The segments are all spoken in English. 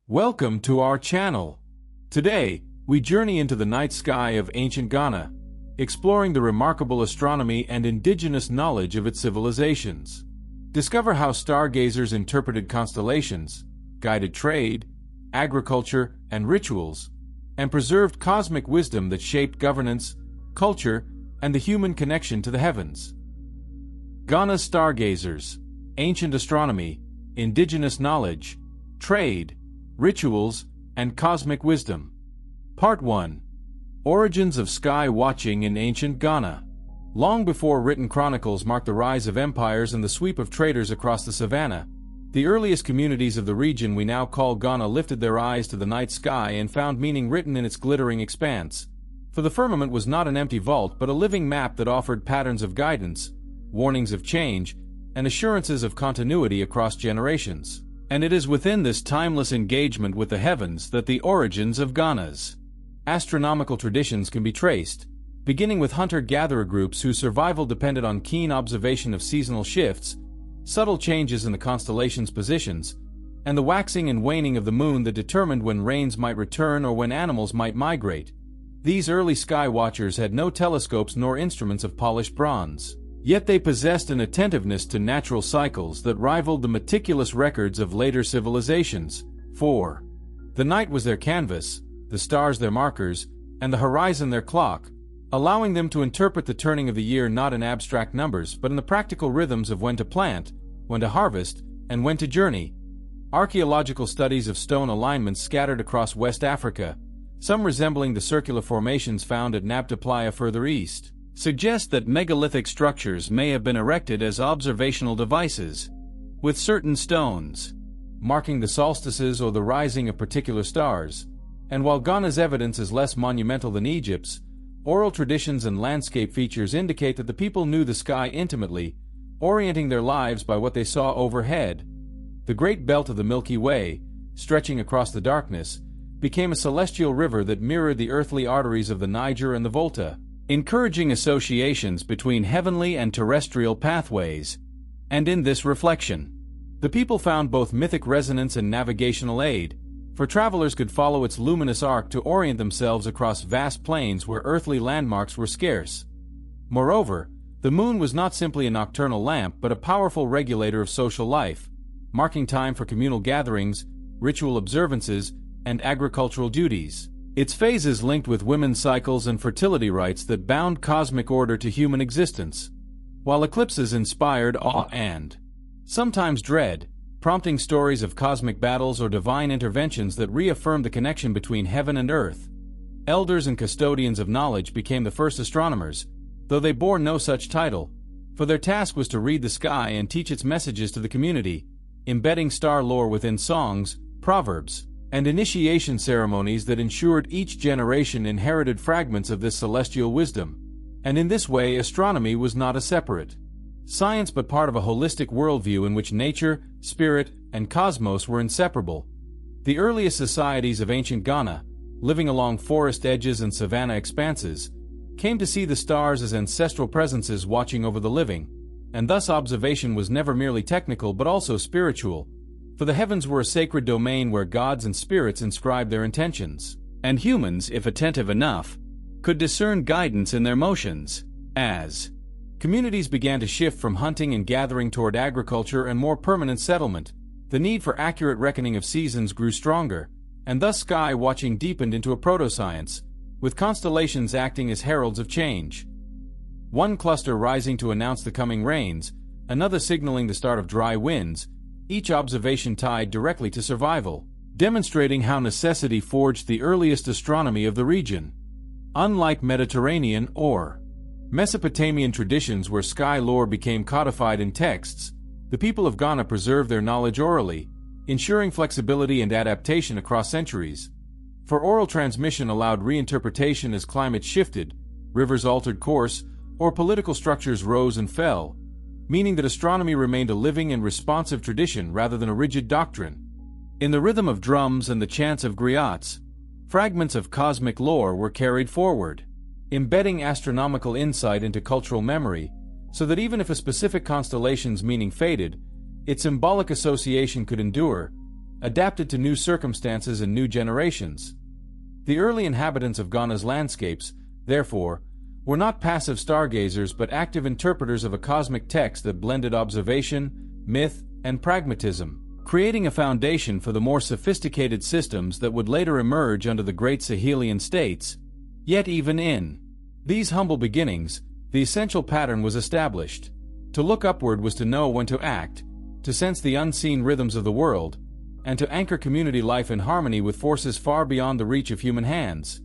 Welcome to our channel. Today, we journey into the night sky of ancient Ghana, exploring the remarkable astronomy and indigenous knowledge of its civilizations. Discover how stargazers interpreted constellations, guided trade, agriculture, and rituals, and preserved cosmic wisdom that shaped governance, culture, and the human connection to the heavens. Ghana's stargazers, ancient astronomy, indigenous knowledge, trade, rituals, and cosmic wisdom. Part 1. Origins of sky watching in ancient Ghana. Long before written chronicles marked the rise of empires and the sweep of traders across the savannah, the earliest communities of the region we now call Ghana lifted their eyes to the night sky and found meaning written in its glittering expanse. For the firmament was not an empty vault but a living map that offered patterns of guidance, warnings of change, and assurances of continuity across generations. And it is within this timeless engagement with the heavens that the origins of Ghana's astronomical traditions can be traced, beginning with hunter-gatherer groups whose survival depended on keen observation of seasonal shifts, subtle changes in the constellations' positions, and the waxing and waning of the moon that determined when rains might return or when animals might migrate. These early sky watchers had no telescopes nor instruments of polished bronze. Yet they possessed an attentiveness to natural cycles that rivaled the meticulous records of later civilizations. 4. The night was their canvas, the stars their markers, and the horizon their clock, allowing them to interpret the turning of the year not in abstract numbers but in the practical rhythms of when to plant, when to harvest, and when to journey. Archaeological studies of stone alignments scattered across West Africa, some resembling the circular formations found at Nabta Playa further east, suggest that megalithic structures may have been erected as observational devices, with certain stones marking the solstices or the rising of particular stars. And while Ghana's evidence is less monumental than Egypt's, oral traditions and landscape features indicate that the people knew the sky intimately, orienting their lives by what they saw overhead. The great belt of the Milky Way, stretching across the darkness, became a celestial river that mirrored the earthly arteries of the Niger and the Volta, encouraging associations between heavenly and terrestrial pathways. And in this reflection, the people found both mythic resonance and navigational aid, for travelers could follow its luminous arc to orient themselves across vast plains where earthly landmarks were scarce. Moreover, the moon was not simply a nocturnal lamp but a powerful regulator of social life, marking time for communal gatherings, ritual observances, and agricultural duties. Its phases linked with women's cycles and fertility rites that bound cosmic order to human existence, while eclipses inspired awe and sometimes dread, prompting stories of cosmic battles or divine interventions that reaffirmed the connection between heaven and earth. Elders and custodians of knowledge became the first astronomers, though they bore no such title, for their task was to read the sky and teach its messages to the community, embedding star lore within songs, proverbs, and initiation ceremonies that ensured each generation inherited fragments of this celestial wisdom. And in this way, astronomy was not a separate science but part of a holistic worldview in which nature, spirit, and cosmos were inseparable. The earliest societies of ancient Ghana, living along forest edges and savanna expanses, came to see the stars as ancestral presences watching over the living, and thus observation was never merely technical but also spiritual. For the heavens were a sacred domain where gods and spirits inscribed their intentions, and humans, if attentive enough, could discern guidance in their motions. As communities began to shift from hunting and gathering toward agriculture and more permanent settlement, the need for accurate reckoning of seasons grew stronger, and thus sky watching deepened into a proto-science, with constellations acting as heralds of change. One cluster rising to announce the coming rains, another signaling the start of dry winds, each observation tied directly to survival, demonstrating how necessity forged the earliest astronomy of the region. Unlike Mediterranean or Mesopotamian traditions where sky lore became codified in texts, the people of Ghana preserved their knowledge orally, ensuring flexibility and adaptation across centuries. For oral transmission allowed reinterpretation as climate shifted, rivers altered course, or political structures rose and fell, meaning that astronomy remained a living and responsive tradition rather than a rigid doctrine. In the rhythm of drums and the chants of griots, fragments of cosmic lore were carried forward, embedding astronomical insight into cultural memory, so that even if a specific constellation's meaning faded, its symbolic association could endure, adapted to new circumstances and new generations. The early inhabitants of Ghana's landscapes, therefore, were not passive stargazers but active interpreters of a cosmic text that blended observation, myth, and pragmatism, creating a foundation for the more sophisticated systems that would later emerge under the great Sahelian states. Yet even in these humble beginnings, the essential pattern was established. To look upward was to know when to act, to sense the unseen rhythms of the world, and to anchor community life in harmony with forces far beyond the reach of human hands.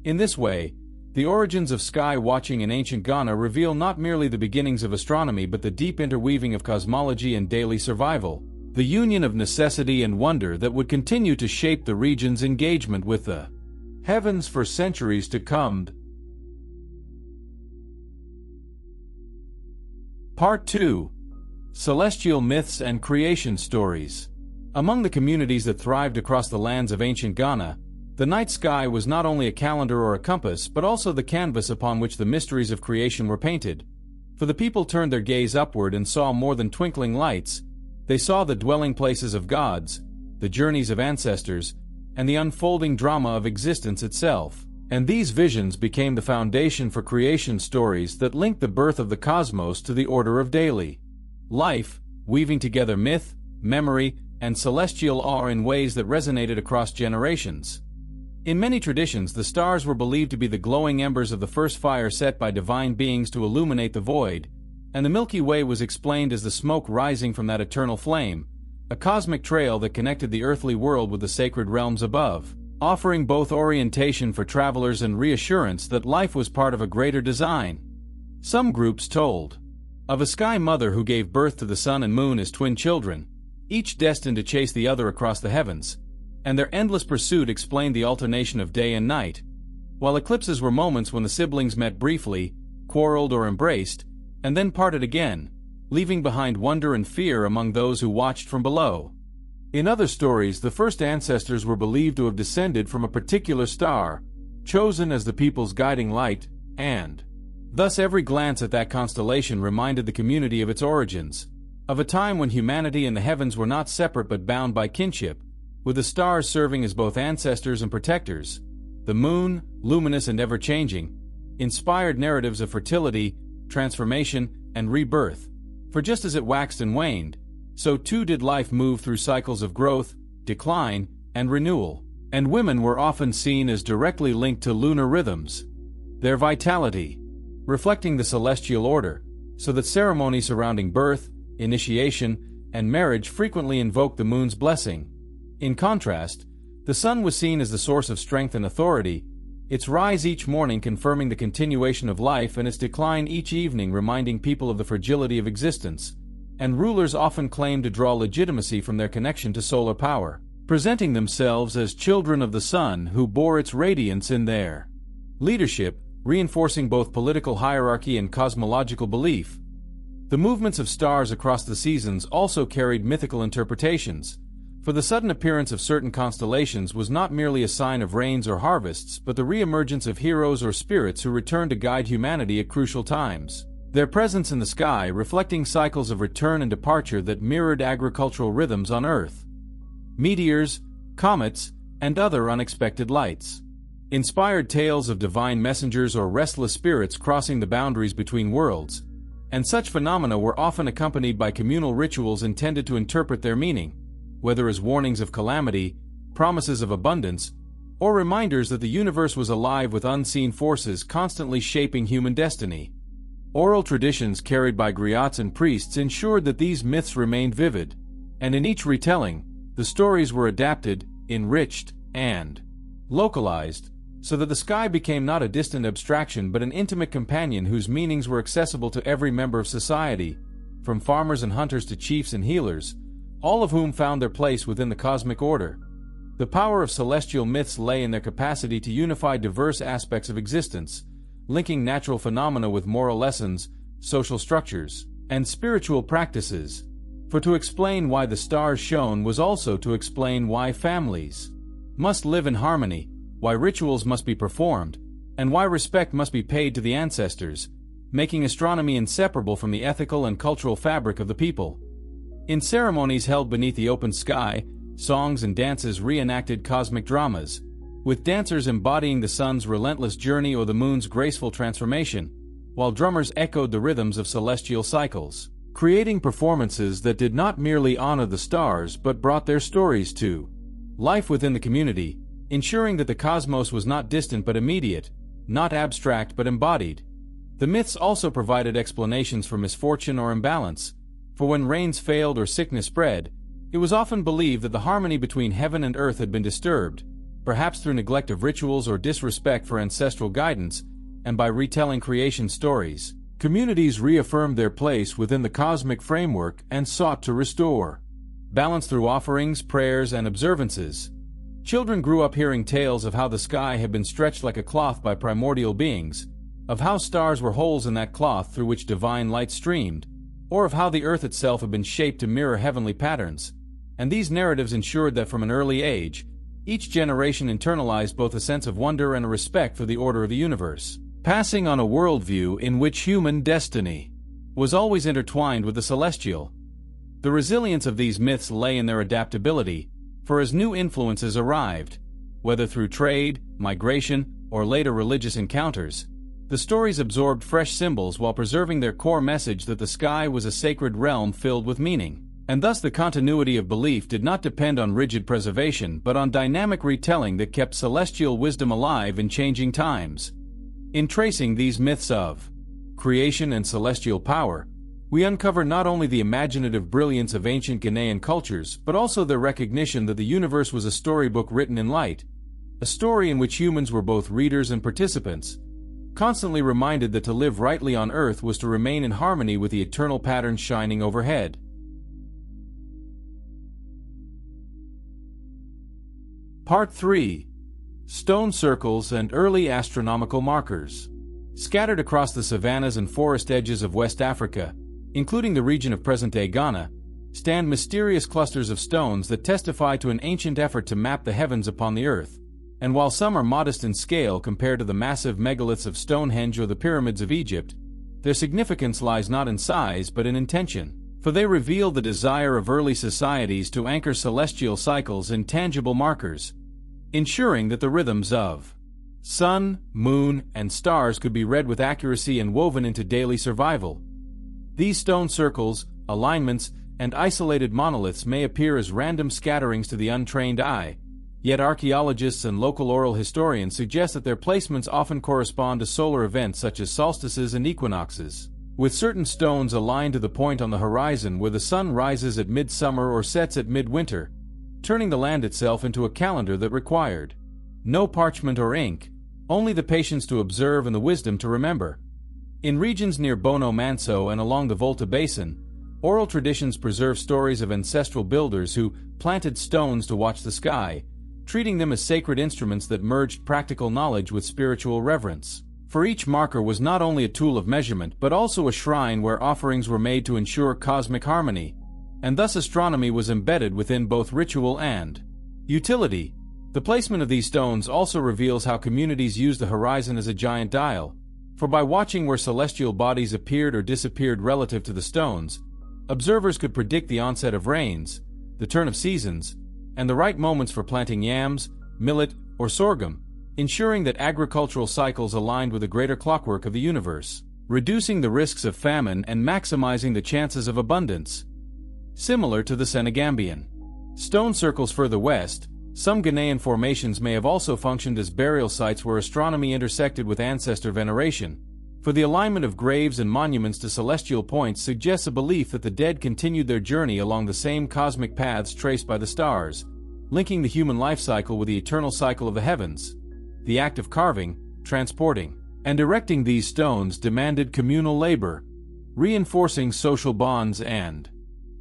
In this way, the origins of sky watching in ancient Ghana reveal not merely the beginnings of astronomy but the deep interweaving of cosmology and daily survival, the union of necessity and wonder that would continue to shape the region's engagement with the heavens for centuries to come. Part 2. Celestial Myths and Creation Stories. Among the communities that thrived across the lands of ancient Ghana, the night sky was not only a calendar or a compass but also the canvas upon which the mysteries of creation were painted. For the people turned their gaze upward and saw more than twinkling lights. They saw the dwelling places of gods, the journeys of ancestors, and the unfolding drama of existence itself. And these visions became the foundation for creation stories that linked the birth of the cosmos to the order of daily life, weaving together myth, memory, and celestial awe in ways that resonated across generations. In many traditions, the stars were believed to be the glowing embers of the first fire set by divine beings to illuminate the void, and the Milky Way was explained as the smoke rising from that eternal flame, a cosmic trail that connected the earthly world with the sacred realms above, offering both orientation for travelers and reassurance that life was part of a greater design. Some groups told of a sky mother who gave birth to the sun and moon as twin children, each destined to chase the other across the heavens, and their endless pursuit explained the alternation of day and night, while eclipses were moments when the siblings met briefly, quarreled or embraced, and then parted again, leaving behind wonder and fear among those who watched from below. In other stories, the first ancestors were believed to have descended from a particular star, chosen as the people's guiding light, and thus every glance at that constellation reminded the community of its origins, of a time when humanity and the heavens were not separate but bound by kinship, with the stars serving as both ancestors and protectors. The moon, luminous and ever-changing, inspired narratives of fertility, transformation, and rebirth. For just as it waxed and waned, so too did life move through cycles of growth, decline, and renewal. And women were often seen as directly linked to lunar rhythms, their vitality reflecting the celestial order, so that ceremonies surrounding birth, initiation, and marriage frequently invoked the moon's blessing. In contrast, the sun was seen as the source of strength and authority, its rise each morning confirming the continuation of life and its decline each evening reminding people of the fragility of existence, and rulers often claimed to draw legitimacy from their connection to solar power, presenting themselves as children of the sun who bore its radiance in their leadership, reinforcing both political hierarchy and cosmological belief. The movements of stars across the seasons also carried mythical interpretations, for the sudden appearance of certain constellations was not merely a sign of rains or harvests but the re-emergence of heroes or spirits who returned to guide humanity at crucial times, their presence in the sky reflecting cycles of return and departure that mirrored agricultural rhythms on Earth. Meteors, comets, and other unexpected lights inspired tales of divine messengers or restless spirits crossing the boundaries between worlds, and such phenomena were often accompanied by communal rituals intended to interpret their meaning, whether as warnings of calamity, promises of abundance, or reminders that the universe was alive with unseen forces constantly shaping human destiny. Oral traditions carried by griots and priests ensured that these myths remained vivid, and in each retelling, the stories were adapted, enriched, and localized, so that the sky became not a distant abstraction but an intimate companion whose meanings were accessible to every member of society, from farmers and hunters to chiefs and healers, all of whom found their place within the cosmic order. The power of celestial myths lay in their capacity to unify diverse aspects of existence, linking natural phenomena with moral lessons, social structures, and spiritual practices. For to explain why the stars shone was also to explain why families must live in harmony, why rituals must be performed, and why respect must be paid to the ancestors, making astronomy inseparable from the ethical and cultural fabric of the people. In ceremonies held beneath the open sky, Songs and dances reenacted cosmic dramas, with dancers embodying the sun's relentless journey or the moon's graceful transformation, while drummers echoed the rhythms of celestial cycles, creating performances that did not merely honor the stars but brought their stories to life within the community, ensuring that the cosmos was not distant but immediate, not abstract but embodied. The myths also provided explanations for misfortune or imbalance, for when rains failed or sickness spread, it was often believed that the harmony between heaven and earth had been disturbed, perhaps through neglect of rituals or disrespect for ancestral guidance, and by retelling creation stories, communities reaffirmed their place within the cosmic framework and sought to restore balance through offerings, prayers, and observances. Children grew up hearing tales of how the sky had been stretched like a cloth by primordial beings, of how stars were holes in that cloth through which divine light streamed, or of how the earth itself had been shaped to mirror heavenly patterns. And these narratives ensured that from an early age, each generation internalized both a sense of wonder and a respect for the order of the universe, passing on a worldview in which human destiny was always intertwined with the celestial. The resilience of these myths lay in their adaptability, for as new influences arrived, whether through trade, migration, or later religious encounters, the stories absorbed fresh symbols while preserving their core message that the sky was a sacred realm filled with meaning. And thus the continuity of belief did not depend on rigid preservation but on dynamic retelling that kept celestial wisdom alive in changing times. In tracing these myths of creation and celestial power, we uncover not only the imaginative brilliance of ancient Ghanaian cultures, but also their recognition that the universe was a storybook written in light, a story in which humans were both readers and participants, constantly reminded that to live rightly on earth was to remain in harmony with the eternal patterns shining overhead. Part 3. Stone Circles and Early Astronomical Markers. Scattered across the savannas and forest edges of West Africa, including the region of present-day Ghana, stand mysterious clusters of stones that testify to an ancient effort to map the heavens upon the earth. And while some are modest in scale compared to the massive megaliths of Stonehenge or the pyramids of Egypt, their significance lies not in size but in intention, for they reveal the desire of early societies to anchor celestial cycles in tangible markers, ensuring that the rhythms of sun, moon, and stars could be read with accuracy and woven into daily survival. These stone circles, alignments, and isolated monoliths may appear as random scatterings to the untrained eye, yet archaeologists and local oral historians suggest that their placements often correspond to solar events such as solstices and equinoxes, with certain stones aligned to the point on the horizon where the sun rises at midsummer or sets at midwinter, turning the land itself into a calendar that required no parchment or ink, only the patience to observe and the wisdom to remember. In regions near Bono Manso and along the Volta Basin, oral traditions preserve stories of ancestral builders who planted stones to watch the sky, treating them as sacred instruments that merged practical knowledge with spiritual reverence. For each marker was not only a tool of measurement but also a shrine where offerings were made to ensure cosmic harmony, and thus astronomy was embedded within both ritual and utility. The placement of these stones also reveals how communities used the horizon as a giant dial, for by watching where celestial bodies appeared or disappeared relative to the stones, observers could predict the onset of rains, the turn of seasons, and the right moments for planting yams, millet, or sorghum, ensuring that agricultural cycles aligned with the greater clockwork of the universe, reducing the risks of famine and maximizing the chances of abundance. Similar to the Senegambian stone circles further west, some Ghanaian formations may have also functioned as burial sites where astronomy intersected with ancestor veneration, for the alignment of graves and monuments to celestial points suggests a belief that the dead continued their journey along the same cosmic paths traced by the stars, linking the human life cycle with the eternal cycle of the heavens. The act of carving, transporting, and erecting these stones demanded communal labor, reinforcing social bonds and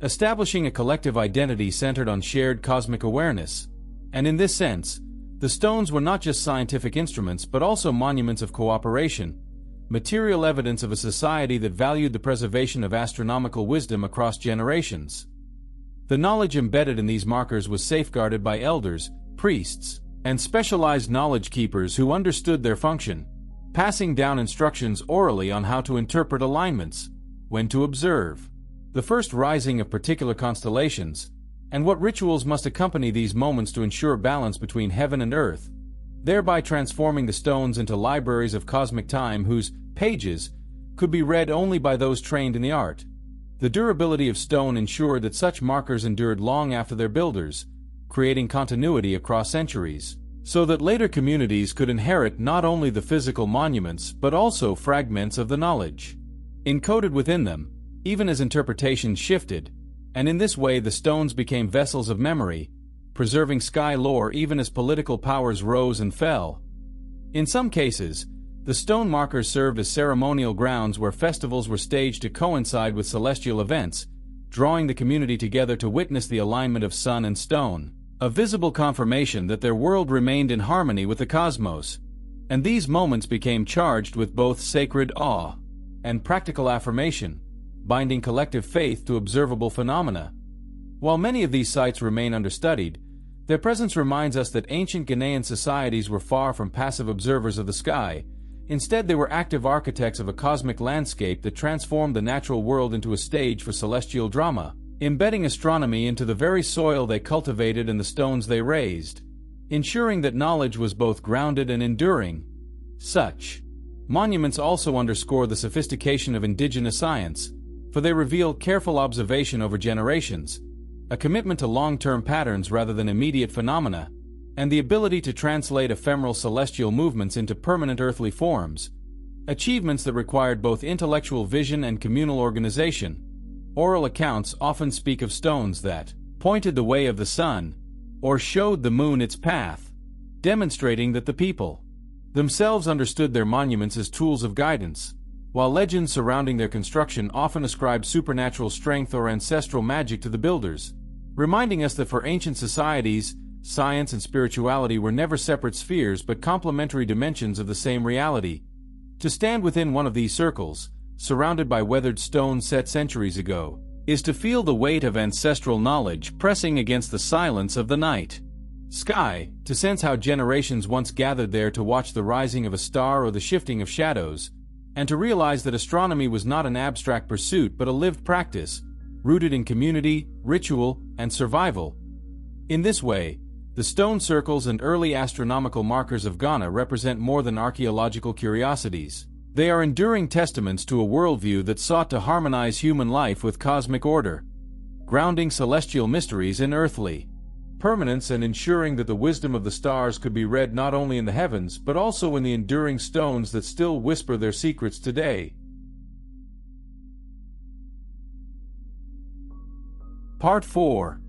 establishing a collective identity centered on shared cosmic awareness. And in this sense, the stones were not just scientific instruments but also monuments of cooperation, material evidence of a society that valued the preservation of astronomical wisdom across generations. The knowledge embedded in these markers was safeguarded by elders, priests, and specialized knowledge keepers who understood their function, passing down instructions orally on how to interpret alignments, when to observe the first rising of particular constellations, and what rituals must accompany these moments to ensure balance between heaven and earth, thereby transforming the stones into libraries of cosmic time whose pages could be read only by those trained in the art. The durability of stone ensured that such markers endured long after their builders, creating continuity across centuries, so that later communities could inherit not only the physical monuments but also fragments of the knowledge encoded within them, even as interpretations shifted, and in this way the stones became vessels of memory, preserving sky lore even as political powers rose and fell. In some cases, the stone markers served as ceremonial grounds where festivals were staged to coincide with celestial events, drawing the community together to witness the alignment of sun and stone, a visible confirmation that their world remained in harmony with the cosmos. And these moments became charged with both sacred awe and practical affirmation, binding collective faith to observable phenomena. While many of these sites remain understudied, their presence reminds us that ancient Ghanaian societies were far from passive observers of the sky. Instead, they were active architects of a cosmic landscape that transformed the natural world into a stage for celestial drama, embedding astronomy into the very soil they cultivated and the stones they raised, ensuring that knowledge was both grounded and enduring. Such monuments also underscore the sophistication of indigenous science, for they reveal careful observation over generations, a commitment to long-term patterns rather than immediate phenomena, and the ability to translate ephemeral celestial movements into permanent earthly forms, achievements that required both intellectual vision and communal organization. Oral accounts often speak of stones that pointed the way of the sun, or showed the moon its path, demonstrating that the people themselves understood their monuments as tools of guidance, while legends surrounding their construction often ascribe supernatural strength or ancestral magic to the builders, reminding us that for ancient societies, science and spirituality were never separate spheres but complementary dimensions of the same reality. To stand within one of these circles, surrounded by weathered stones set centuries ago, is to feel the weight of ancestral knowledge pressing against the silence of the night sky, to sense how generations once gathered there to watch the rising of a star or the shifting of shadows, and to realize that astronomy was not an abstract pursuit but a lived practice, rooted in community, ritual, and survival. In this way, the stone circles and early astronomical markers of Ghana represent more than archaeological curiosities. They are enduring testaments to a worldview that sought to harmonize human life with cosmic order, grounding celestial mysteries in earthly permanence and ensuring that the wisdom of the stars could be read not only in the heavens but also in the enduring stones that still whisper their secrets today. Part 4.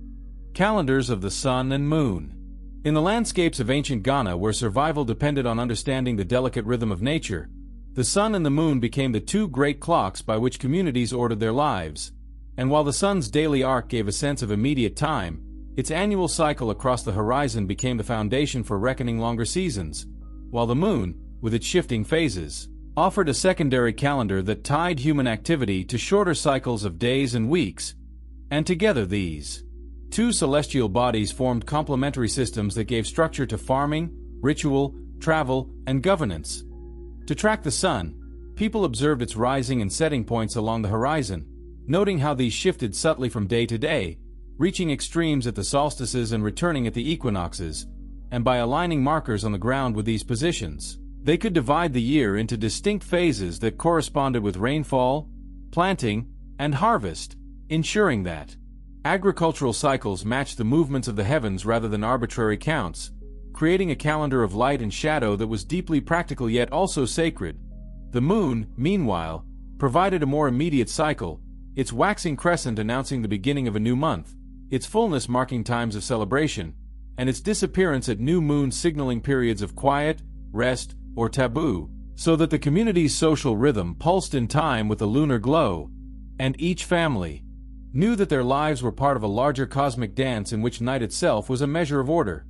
Calendars of the Sun and Moon. In the landscapes of ancient Ghana, where survival depended on understanding the delicate rhythm of nature, the sun and the moon became the two great clocks by which communities ordered their lives. And while the sun's daily arc gave a sense of immediate time, its annual cycle across the horizon became the foundation for reckoning longer seasons, while the moon, with its shifting phases, offered a secondary calendar that tied human activity to shorter cycles of days and weeks. And together these two celestial bodies formed complementary systems that gave structure to farming, ritual, travel, and governance. To track the sun, people observed its rising and setting points along the horizon, noting how these shifted subtly from day to day, reaching extremes at the solstices and returning at the equinoxes, and by aligning markers on the ground with these positions, they could divide the year into distinct phases that corresponded with rainfall, planting, and harvest, ensuring that agricultural cycles matched the movements of the heavens rather than arbitrary counts, creating a calendar of light and shadow that was deeply practical yet also sacred. The moon, meanwhile, provided a more immediate cycle, its waxing crescent announcing the beginning of a new month, its fullness marking times of celebration, and its disappearance at new moon signaling periods of quiet, rest, or taboo, so that the community's social rhythm pulsed in time with the lunar glow, and each family knew that their lives were part of a larger cosmic dance in which night itself was a measure of order.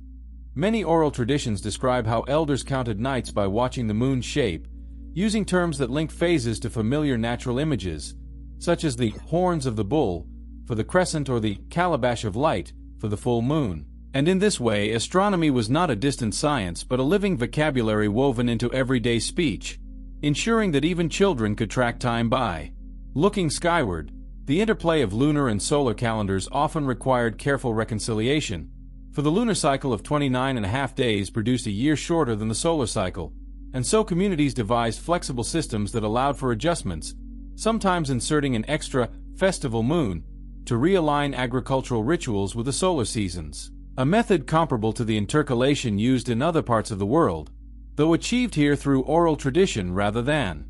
Many oral traditions describe how elders counted nights by watching the moon's shape, using terms that linked phases to familiar natural images, such as the horns of the bull for the crescent or the calabash of light for the full moon. And in this way, astronomy was not a distant science but a living vocabulary woven into everyday speech, ensuring that even children could track time by looking skyward, The interplay of lunar and solar calendars often required careful reconciliation, for the lunar cycle of 29.5 days produced a year shorter than the solar cycle, and so communities devised flexible systems that allowed for adjustments, sometimes inserting an extra, festival moon, to realign agricultural rituals with the solar seasons, a method comparable to the intercalation used in other parts of the world, though achieved here through oral tradition rather than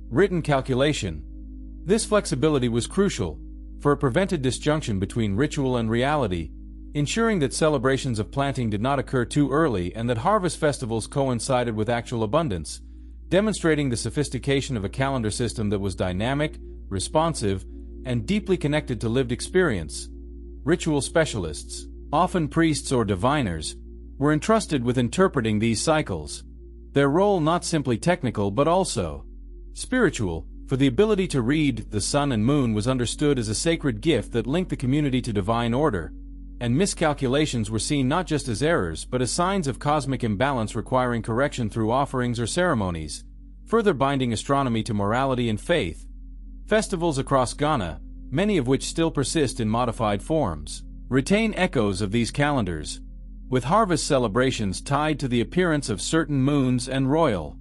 written calculation. This flexibility was crucial, for it prevented disjunction between ritual and reality, ensuring that celebrations of planting did not occur too early and that harvest festivals coincided with actual abundance, demonstrating the sophistication of a calendar system that was dynamic, responsive, and deeply connected to lived experience. Ritual specialists, often priests or diviners, were entrusted with interpreting these cycles. Their role not simply technical but also spiritual, for the ability to read the sun and moon was understood as a sacred gift that linked the community to divine order, and miscalculations were seen not just as errors but as signs of cosmic imbalance requiring correction through offerings or ceremonies, further binding astronomy to morality and faith. Festivals across Ghana, many of which still persist in modified forms, retain echoes of these calendars, with harvest celebrations tied to the appearance of certain moons and royal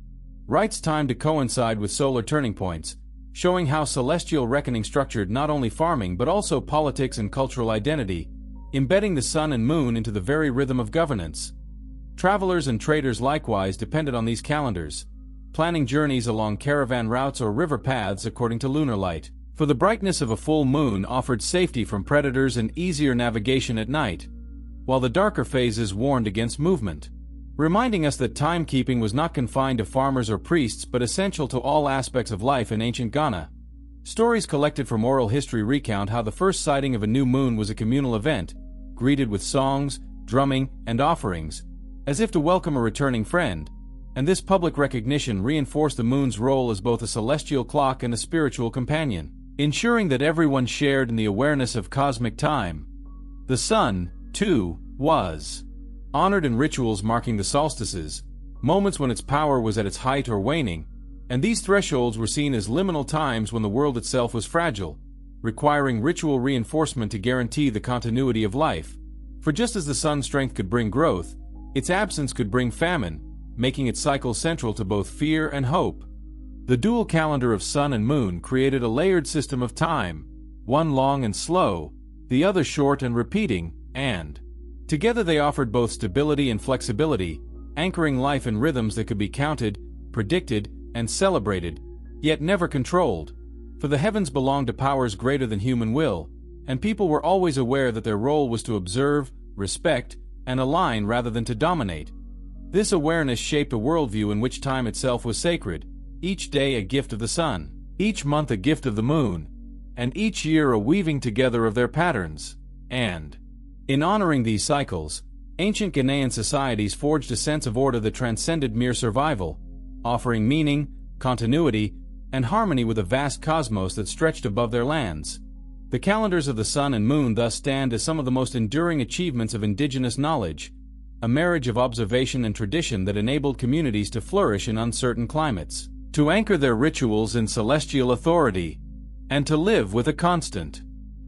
rites timed to coincide with solar turning points, showing how celestial reckoning structured not only farming but also politics and cultural identity, embedding the sun and moon into the very rhythm of governance. Travelers and traders likewise depended on these calendars, planning journeys along caravan routes or river paths according to lunar light, for the brightness of a full moon offered safety from predators and easier navigation at night, while the darker phases warned against movement, reminding us that timekeeping was not confined to farmers or priests but essential to all aspects of life in ancient Ghana. Stories collected from oral history recount how the first sighting of a new moon was a communal event, greeted with songs, drumming, and offerings, as if to welcome a returning friend, and this public recognition reinforced the moon's role as both a celestial clock and a spiritual companion, ensuring that everyone shared in the awareness of cosmic time. The sun, too, was honored in rituals marking the solstices, moments when its power was at its height or waning, and these thresholds were seen as liminal times when the world itself was fragile, requiring ritual reinforcement to guarantee the continuity of life. For just as the sun's strength could bring growth, its absence could bring famine, making its cycle central to both fear and hope. The dual calendar of sun and moon created a layered system of time, one long and slow, the other short and repeating, and together they offered both stability and flexibility, anchoring life in rhythms that could be counted, predicted, and celebrated, yet never controlled. For the heavens belonged to powers greater than human will, and people were always aware that their role was to observe, respect, and align rather than to dominate. This awareness shaped a worldview in which time itself was sacred, each day a gift of the sun, each month a gift of the moon, and each year a weaving together of their patterns. And in honoring these cycles, ancient Ghanaian societies forged a sense of order that transcended mere survival, offering meaning, continuity, and harmony with a vast cosmos that stretched above their lands. The calendars of the sun and moon thus stand as some of the most enduring achievements of indigenous knowledge, a marriage of observation and tradition that enabled communities to flourish in uncertain climates, to anchor their rituals in celestial authority, and to live with a constant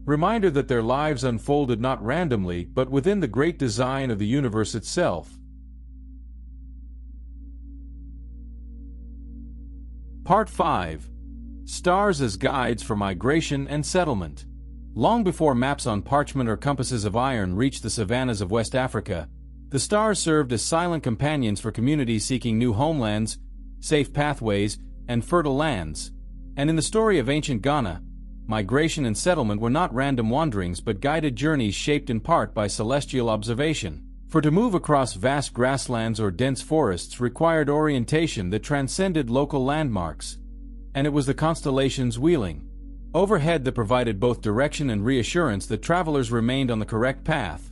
reminder that their lives unfolded not randomly but within the great design of the universe itself. Part 5. Stars as Guides for Migration and Settlement. Long before maps on parchment or compasses of iron reached the savannas of West Africa, the stars served as silent companions for communities seeking new homelands, safe pathways, and fertile lands. And in the story of ancient Ghana, migration and settlement were not random wanderings but guided journeys shaped in part by celestial observation. For to move across vast grasslands or dense forests required orientation that transcended local landmarks, and it was the constellations wheeling overhead that provided both direction and reassurance that travelers remained on the correct path.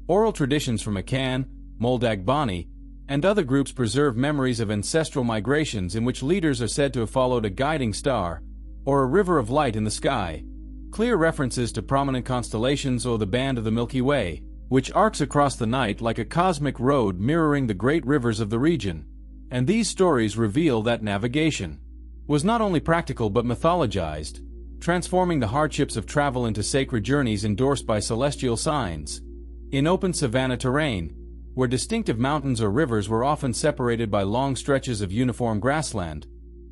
Oral traditions from Akan, Moldagbani, and other groups preserve memories of ancestral migrations in which leaders are said to have followed a guiding star, or a river of light in the sky. Clear references to prominent constellations or the band of the Milky Way, which arcs across the night like a cosmic road mirroring the great rivers of the region. And these stories reveal that navigation was not only practical but mythologized, transforming the hardships of travel into sacred journeys endorsed by celestial signs. In open savanna terrain, where distinctive mountains or rivers were often separated by long stretches of uniform grassland,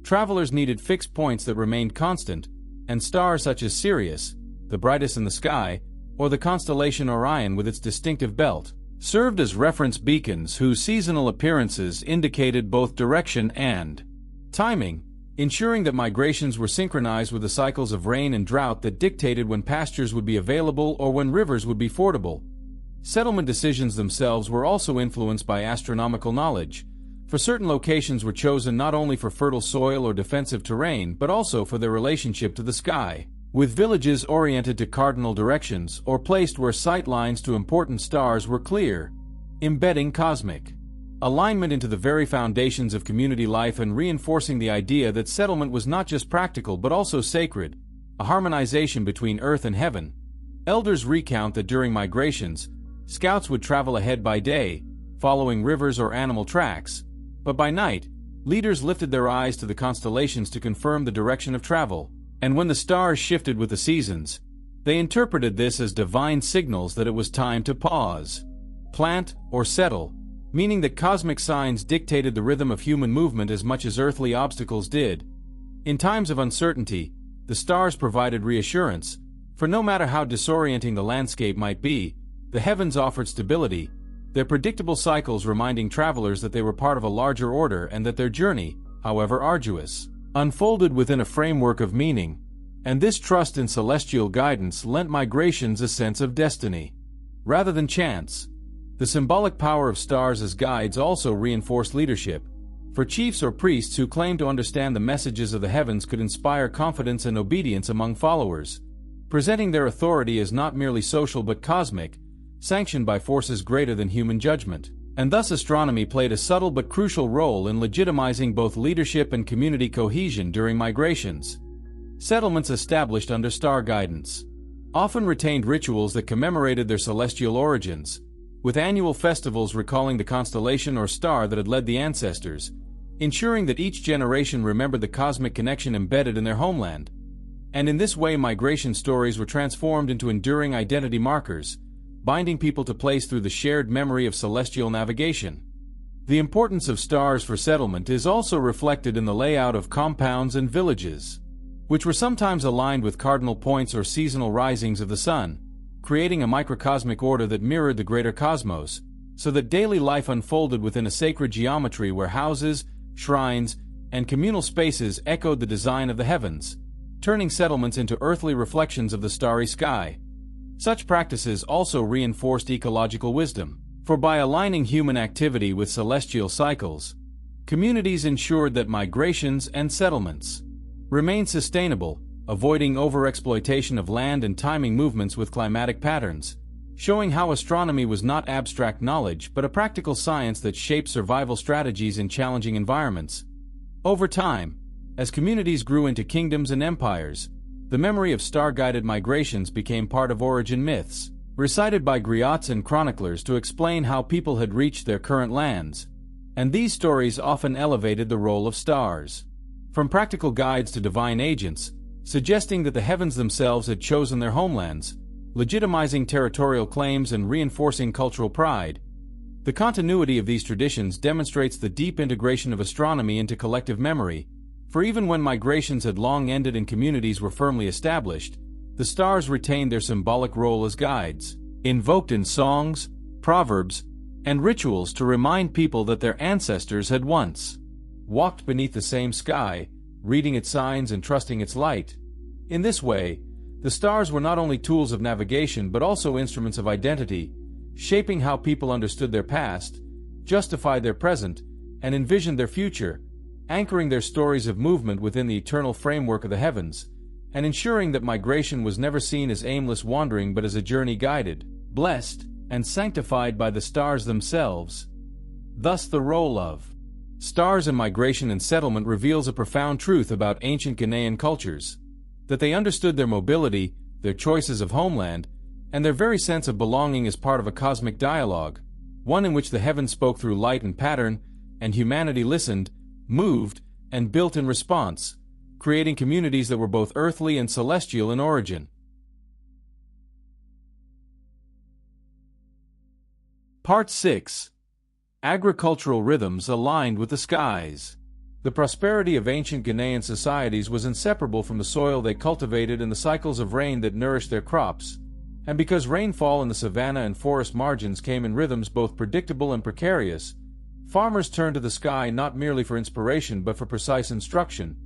travelers needed fixed points that remained constant, and stars such as Sirius, the brightest in the sky, or the constellation Orion with its distinctive belt, served as reference beacons whose seasonal appearances indicated both direction and timing, ensuring that migrations were synchronized with the cycles of rain and drought that dictated when pastures would be available or when rivers would be fordable. Settlement decisions themselves were also influenced by astronomical knowledge, for certain locations were chosen not only for fertile soil or defensive terrain but also for their relationship to the sky, with villages oriented to cardinal directions or placed where sight lines to important stars were clear, embedding cosmic alignment into the very foundations of community life and reinforcing the idea that settlement was not just practical but also sacred, a harmonization between earth and heaven. Elders recount that during migrations, scouts would travel ahead by day, following rivers or animal tracks, but by night, leaders lifted their eyes to the constellations to confirm the direction of travel, and when the stars shifted with the seasons, they interpreted this as divine signals that it was time to pause, plant, or settle, meaning that cosmic signs dictated the rhythm of human movement as much as earthly obstacles did. In times of uncertainty, the stars provided reassurance, for no matter how disorienting the landscape might be, the heavens offered stability, their predictable cycles reminding travelers that they were part of a larger order and that their journey, however arduous, unfolded within a framework of meaning, and this trust in celestial guidance lent migrations a sense of destiny, rather than chance. The symbolic power of stars as guides also reinforced leadership, for chiefs or priests who claimed to understand the messages of the heavens could inspire confidence and obedience among followers, presenting their authority as not merely social but cosmic, sanctioned by forces greater than human judgment. And thus astronomy played a subtle but crucial role in legitimizing both leadership and community cohesion during migrations. Settlements established under star guidance often retained rituals that commemorated their celestial origins, with annual festivals recalling the constellation or star that had led the ancestors, ensuring that each generation remembered the cosmic connection embedded in their homeland. And in this way migration stories were transformed into enduring identity markers, binding people to place through the shared memory of celestial navigation. The importance of stars for settlement is also reflected in the layout of compounds and villages, which were sometimes aligned with cardinal points or seasonal risings of the sun, creating a microcosmic order that mirrored the greater cosmos, so that daily life unfolded within a sacred geometry where houses, shrines, and communal spaces echoed the design of the heavens, turning settlements into earthly reflections of the starry sky. Such practices also reinforced ecological wisdom, for by aligning human activity with celestial cycles, communities ensured that migrations and settlements remained sustainable, avoiding overexploitation of land and timing movements with climatic patterns, showing how astronomy was not abstract knowledge but a practical science that shaped survival strategies in challenging environments. Over time, as communities grew into kingdoms and empires, the memory of star-guided migrations became part of origin myths, recited by griots and chroniclers to explain how people had reached their current lands, and these stories often elevated the role of stars from practical guides to divine agents, suggesting that the heavens themselves had chosen their homelands, legitimizing territorial claims and reinforcing cultural pride. The continuity of these traditions demonstrates the deep integration of astronomy into collective memory, for even when migrations had long ended and communities were firmly established, the stars retained their symbolic role as guides, invoked in songs, proverbs, and rituals to remind people that their ancestors had once walked beneath the same sky, reading its signs and trusting its light. In this way, the stars were not only tools of navigation but also instruments of identity, shaping how people understood their past, justified their present, and envisioned their future, anchoring their stories of movement within the eternal framework of the heavens, and ensuring that migration was never seen as aimless wandering but as a journey guided, blessed, and sanctified by the stars themselves. Thus the role of stars in migration and settlement reveals a profound truth about ancient Ghanaian cultures, that they understood their mobility, their choices of homeland, and their very sense of belonging as part of a cosmic dialogue, one in which the heavens spoke through light and pattern, and humanity listened, moved, and built in response, creating communities that were both earthly and celestial in origin. Part 6. Agricultural rhythms aligned with the skies. The prosperity of ancient Ghanaian societies was inseparable from the soil they cultivated and the cycles of rain that nourished their crops. And because rainfall in the savanna and forest margins came in rhythms both predictable and precarious, farmers turned to the sky not merely for inspiration but for precise instruction,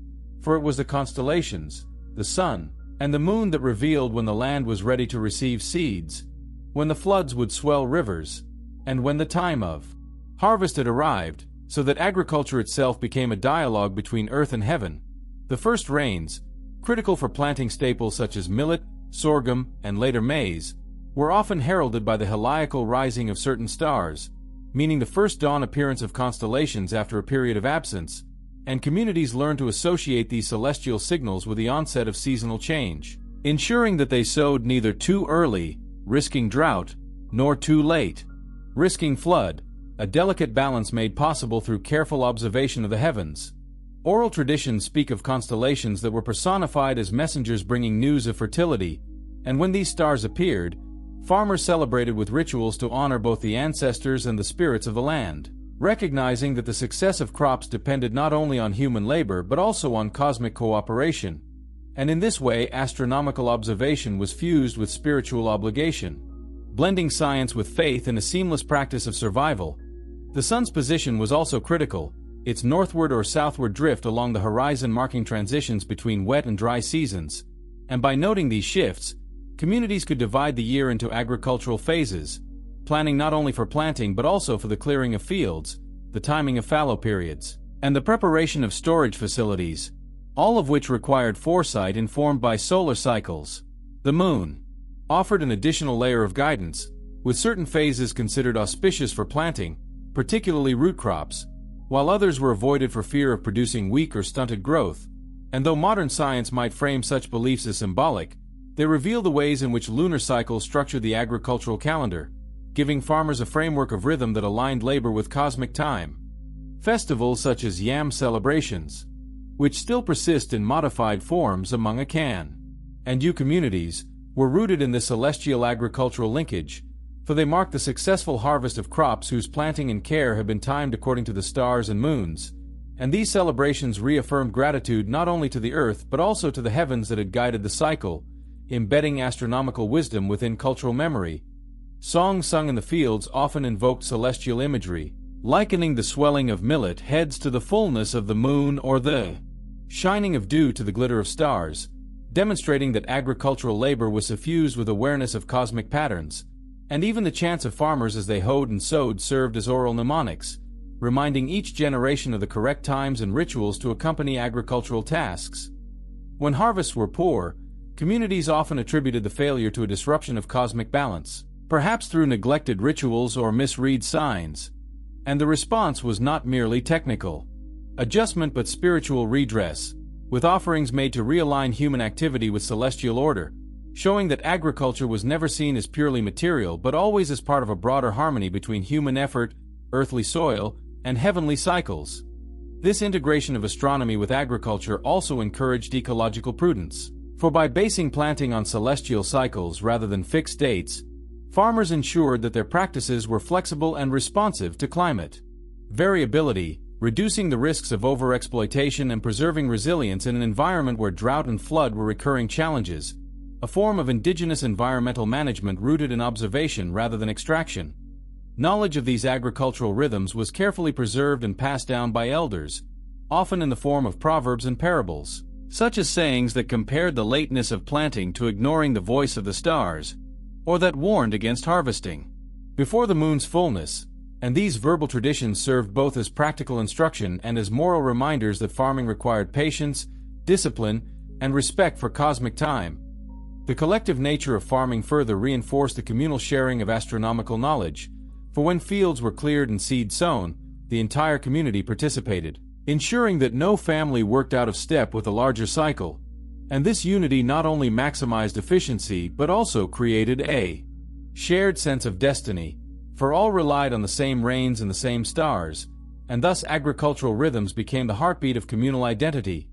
for it was the constellations, the sun, and the moon that revealed when the land was ready to receive seeds, when the floods would swell rivers, and when the time of harvest had arrived, so that agriculture itself became a dialogue between earth and heaven. The first rains, critical for planting staples such as millet, sorghum, and later maize, were often heralded by the heliacal rising of certain stars, meaning the first dawn appearance of constellations after a period of absence, and communities learned to associate these celestial signals with the onset of seasonal change, ensuring that they sowed neither too early, risking drought, nor too late, risking flood, a delicate balance made possible through careful observation of the heavens. Oral traditions speak of constellations that were personified as messengers bringing news of fertility, and when these stars appeared, farmers celebrated with rituals to honor both the ancestors and the spirits of the land, recognizing that the success of crops depended not only on human labor but also on cosmic cooperation. And in this way, astronomical observation was fused with spiritual obligation, blending science with faith in a seamless practice of survival. The sun's position was also critical, its northward or southward drift along the horizon marking transitions between wet and dry seasons, and by noting these shifts, communities could divide the year into agricultural phases, planning not only for planting but also for the clearing of fields, the timing of fallow periods, and the preparation of storage facilities, all of which required foresight informed by solar cycles. The moon offered an additional layer of guidance, with certain phases considered auspicious for planting, particularly root crops, while others were avoided for fear of producing weak or stunted growth. And though modern science might frame such beliefs as symbolic, they reveal the ways in which lunar cycles structure the agricultural calendar, giving farmers a framework of rhythm that aligned labor with cosmic time. Festivals such as yam celebrations, which still persist in modified forms among Akan and Yu communities, were rooted in this celestial agricultural linkage, for they mark the successful harvest of crops whose planting and care have been timed according to the stars and moons, and these celebrations reaffirmed gratitude not only to the earth but also to the heavens that had guided the cycle, embedding astronomical wisdom within cultural memory. Songs sung in the fields often invoked celestial imagery, likening the swelling of millet heads to the fullness of the moon or the shining of dew to the glitter of stars, demonstrating that agricultural labor was suffused with awareness of cosmic patterns. And even the chants of farmers as they hoed and sowed served as oral mnemonics, reminding each generation of the correct times and rituals to accompany agricultural tasks. When harvests were poor, communities often attributed the failure to a disruption of cosmic balance, perhaps through neglected rituals or misread signs. And the response was not merely technical adjustment but spiritual redress, with offerings made to realign human activity with celestial order, showing that agriculture was never seen as purely material but always as part of a broader harmony between human effort, earthly soil, and heavenly cycles. This integration of astronomy with agriculture also encouraged ecological prudence, for by basing planting on celestial cycles rather than fixed dates, farmers ensured that their practices were flexible and responsive to climate variability, reducing the risks of overexploitation and preserving resilience in an environment where drought and flood were recurring challenges, a form of indigenous environmental management rooted in observation rather than extraction. Knowledge of these agricultural rhythms was carefully preserved and passed down by elders, often in the form of proverbs and parables, such as sayings that compared the lateness of planting to ignoring the voice of the stars, or that warned against harvesting before the moon's fullness, and these verbal traditions served both as practical instruction and as moral reminders that farming required patience, discipline, and respect for cosmic time. The collective nature of farming further reinforced the communal sharing of astronomical knowledge, for when fields were cleared and seed sown, the entire community participated, ensuring that no family worked out of step with the larger cycle. And this unity not only maximized efficiency but also created a shared sense of destiny, for all relied on the same rains and the same stars, and thus agricultural rhythms became the heartbeat of communal identity.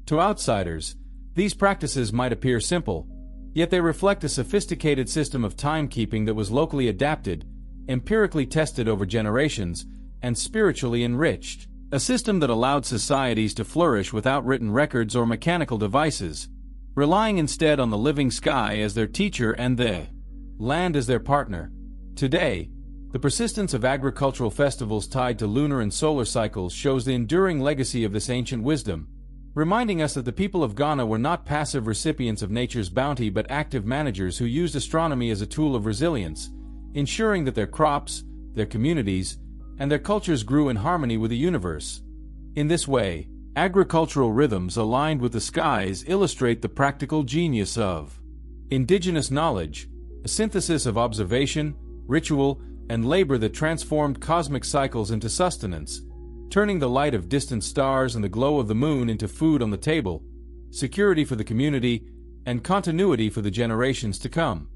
To outsiders, these practices might appear simple, yet they reflect a sophisticated system of timekeeping that was locally adapted, empirically tested over generations, and spiritually enriched. A system that allowed societies to flourish without written records or mechanical devices, relying instead on the living sky as their teacher and the land as their partner. Today, the persistence of agricultural festivals tied to lunar and solar cycles shows the enduring legacy of this ancient wisdom, reminding us that the people of Ghana were not passive recipients of nature's bounty but active managers who used astronomy as a tool of resilience, ensuring that their crops, their communities, and their cultures grew in harmony with the universe. In this way, agricultural rhythms aligned with the skies illustrate the practical genius of indigenous knowledge, a synthesis of observation, ritual, and labor that transformed cosmic cycles into sustenance, turning the light of distant stars and the glow of the moon into food on the table, security for the community, and continuity for the generations to come.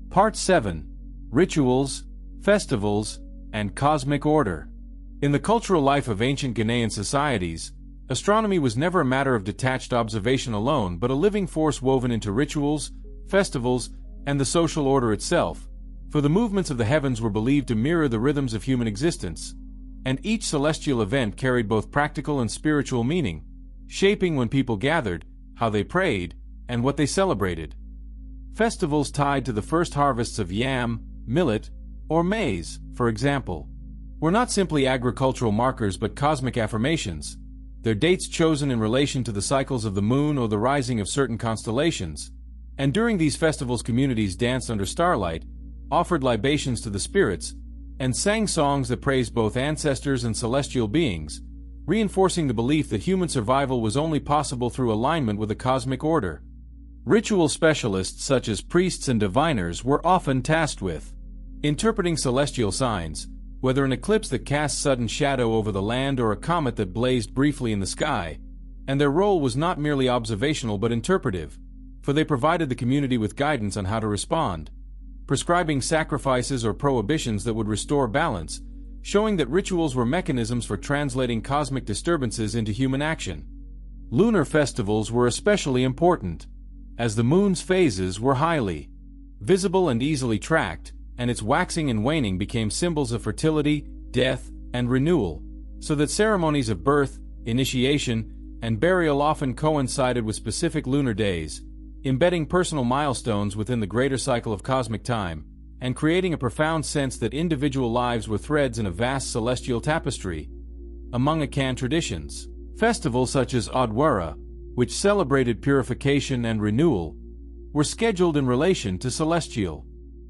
Part 7. Rituals, Festivals, and Cosmic Order. In the cultural life of ancient Ghanaian societies, astronomy was never a matter of detached observation alone but a living force woven into rituals, festivals, and the social order itself, for the movements of the heavens were believed to mirror the rhythms of human existence, and each celestial event carried both practical and spiritual meaning, shaping when people gathered, how they prayed, and what they celebrated. Festivals tied to the first harvests of yam, millet, or maize, for example, were not simply agricultural markers but cosmic affirmations, their dates chosen in relation to the cycles of the moon or the rising of certain constellations, and during these festivals communities danced under starlight, offered libations to the spirits, and sang songs that praised both ancestors and celestial beings, reinforcing the belief that human survival was only possible through alignment with a cosmic order. Ritual specialists such as priests and diviners were often tasked with interpreting celestial signs, whether an eclipse that cast sudden shadow over the land or a comet that blazed briefly in the sky, and their role was not merely observational but interpretive, for they provided the community with guidance on how to respond, prescribing sacrifices or prohibitions that would restore balance, showing that rituals were mechanisms for translating cosmic disturbances into human action. Lunar festivals were especially important, as the moon's phases were highly visible and easily tracked, and its waxing and waning became symbols of fertility, death, and renewal, so that ceremonies of birth, initiation, and burial often coincided with specific lunar days, embedding personal milestones within the greater cycle of cosmic time, and creating a profound sense that individual lives were threads in a vast celestial tapestry. Among Akan traditions, festivals such as Odwara, which celebrated purification and renewal, were scheduled in relation to celestial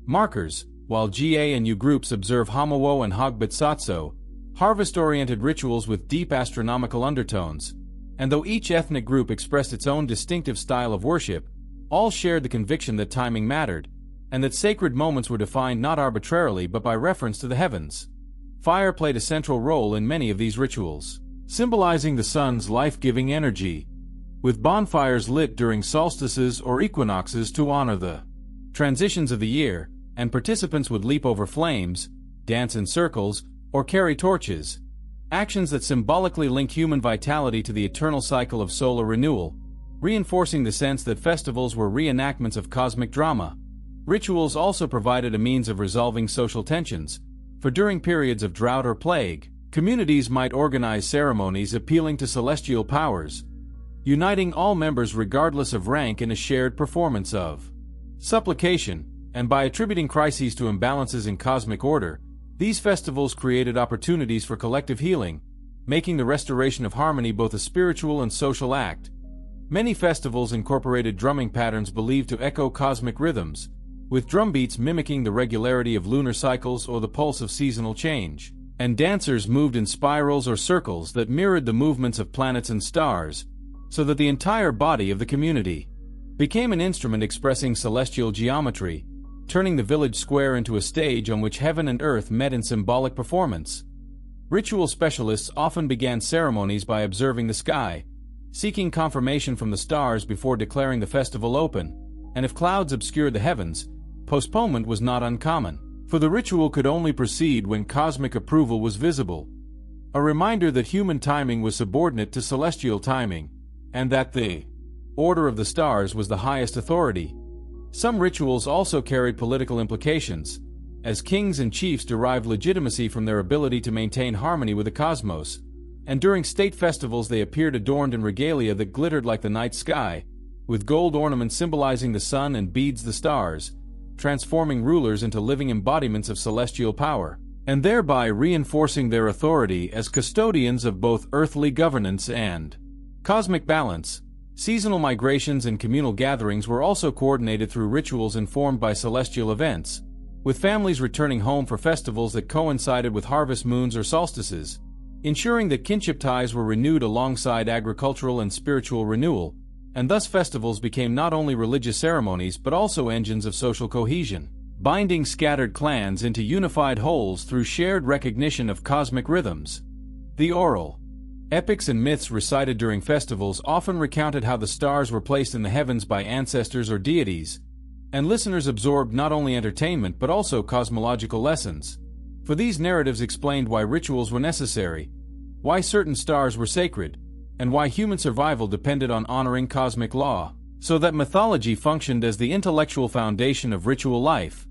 markers, while GA and U groups observe Hamawo and Hogbetsatso, harvest-oriented rituals with deep astronomical undertones, and though each ethnic group expressed its own distinctive style of worship, all shared the conviction that timing mattered, and that sacred moments were defined not arbitrarily but by reference to the heavens. Fire played a central role in many of these rituals, symbolizing the sun's life-giving energy, with bonfires lit during solstices or equinoxes to honor the transitions of the year, and participants would leap over flames, dance in circles, or carry torches, actions that symbolically link human vitality to the eternal cycle of solar renewal, reinforcing the sense that festivals were reenactments of cosmic drama. Rituals also provided a means of resolving social tensions, for during periods of drought or plague, communities might organize ceremonies appealing to celestial powers, uniting all members regardless of rank in a shared performance of supplication, and by attributing crises to imbalances in cosmic order, these festivals created opportunities for collective healing, making the restoration of harmony both a spiritual and social act. Many festivals incorporated drumming patterns believed to echo cosmic rhythms, with drumbeats mimicking the regularity of lunar cycles or the pulse of seasonal change, and dancers moved in spirals or circles that mirrored the movements of planets and stars, so that the entire body of the community became an instrument expressing celestial geometry, turning the village square into a stage on which heaven and earth met in symbolic performance. Ritual specialists often began ceremonies by observing the sky, seeking confirmation from the stars before declaring the festival open, and if clouds obscured the heavens, postponement was not uncommon, for the ritual could only proceed when cosmic approval was visible. a reminder that human timing was subordinate to celestial timing, and that the order of the stars was the highest authority. Some rituals also carried political implications, as kings and chiefs derived legitimacy from their ability to maintain harmony with the cosmos, and during state festivals they appeared adorned in regalia that glittered like the night sky, with gold ornaments symbolizing the sun and beads the stars, transforming rulers into living embodiments of celestial power, and thereby reinforcing their authority as custodians of both earthly governance and cosmic balance. Seasonal migrations and communal gatherings were also coordinated through rituals informed by celestial events, with families returning home for festivals that coincided with harvest moons or solstices, ensuring that kinship ties were renewed alongside agricultural and spiritual renewal, and thus festivals became not only religious ceremonies but also engines of social cohesion, binding scattered clans into unified wholes through shared recognition of cosmic rhythms. The oral epics and myths recited during festivals often recounted how the stars were placed in the heavens by ancestors or deities, and listeners absorbed not only entertainment but also cosmological lessons. For these narratives explained why rituals were necessary, why certain stars were sacred, and why human survival depended on honoring cosmic law, so that mythology functioned as the intellectual foundation of ritual life.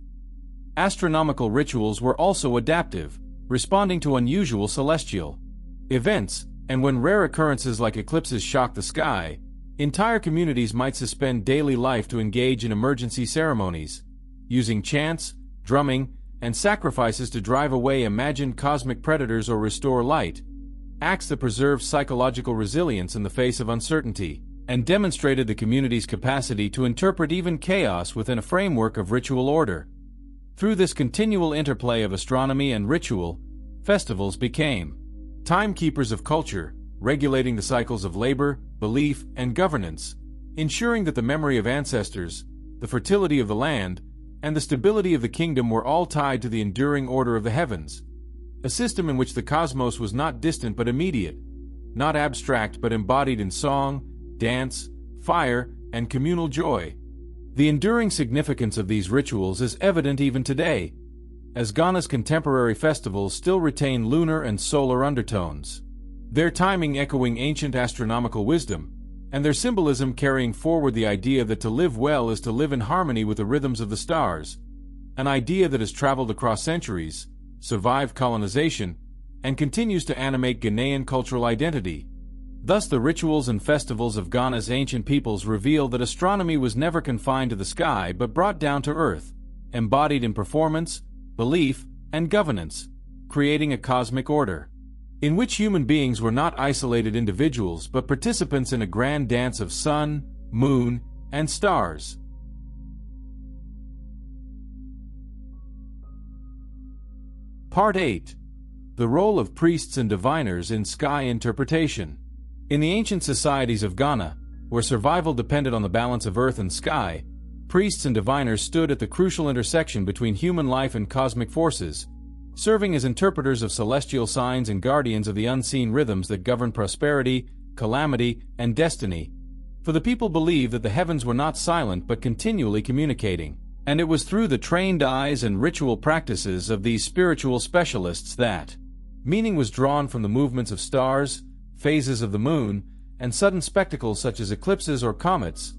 Astronomical rituals were also adaptive, responding to unusual celestial events, and when rare occurrences like eclipses shocked the sky, entire communities might suspend daily life to engage in emergency ceremonies, using chants, drumming, and sacrifices to drive away imagined cosmic predators or restore light, acts that preserved psychological resilience in the face of uncertainty, and demonstrated the community's capacity to interpret even chaos within a framework of ritual order. Through this continual interplay of astronomy and ritual, festivals became timekeepers of culture, regulating the cycles of labor, belief, and governance, ensuring that the memory of ancestors, the fertility of the land, and the stability of the kingdom were all tied to the enduring order of the heavens, a system in which the cosmos was not distant but immediate, not abstract but embodied in song, dance, fire, and communal joy. The enduring significance of these rituals is evident even today, as Ghana's contemporary festivals still retain lunar and solar undertones, their timing echoing ancient astronomical wisdom, and their symbolism carrying forward the idea that to live well is to live in harmony with the rhythms of the stars, an idea that has traveled across centuries, survived colonization, and continues to animate Ghanaian cultural identity. Thus, the rituals and festivals of Ghana's ancient peoples reveal that astronomy was never confined to the sky but brought down to earth, embodied in performance, belief, and governance, creating a cosmic order, in which human beings were not isolated individuals but participants in a grand dance of sun, moon, and stars. Part 8. The role of priests and diviners in sky interpretation. In the ancient societies of Ghana, where survival depended on the balance of earth and sky, priests and diviners stood at the crucial intersection between human life and cosmic forces, serving as interpreters of celestial signs and guardians of the unseen rhythms that govern prosperity, calamity, and destiny. For the people believed that the heavens were not silent but continually communicating, and it was through the trained eyes and ritual practices of these spiritual specialists that meaning was drawn from the movements of stars, phases of the moon, and sudden spectacles such as eclipses or comets.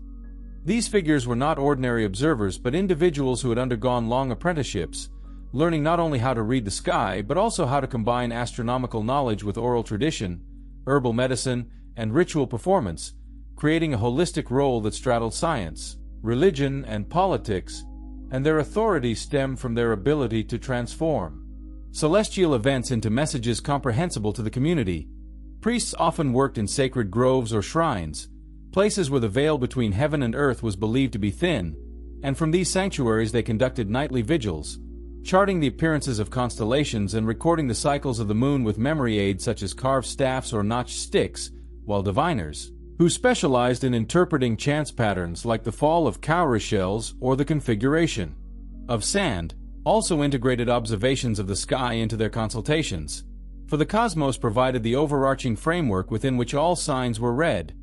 These figures were not ordinary observers but individuals who had undergone long apprenticeships, learning not only how to read the sky but also how to combine astronomical knowledge with oral tradition, herbal medicine, and ritual performance, creating a holistic role that straddled science, religion, and politics, and their authority stemmed from their ability to transform celestial events into messages comprehensible to the community. Priests often worked in sacred groves or shrines, places where the veil between heaven and earth was believed to be thin, and from these sanctuaries they conducted nightly vigils, charting the appearances of constellations and recording the cycles of the moon with memory aids such as carved staffs or notched sticks, while diviners, who specialized in interpreting chance patterns like the fall of cowrie shells or the configuration of sand, also integrated observations of the sky into their consultations, for the cosmos provided the overarching framework within which all signs were read.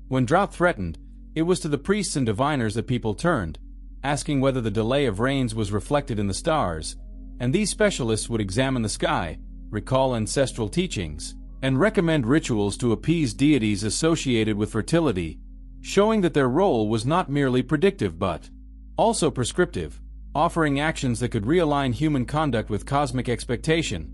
When drought threatened, it was to the priests and diviners that people turned, asking whether the delay of rains was reflected in the stars, and these specialists would examine the sky, recall ancestral teachings, and recommend rituals to appease deities associated with fertility, showing that their role was not merely predictive but also prescriptive, offering actions that could realign human conduct with cosmic expectation.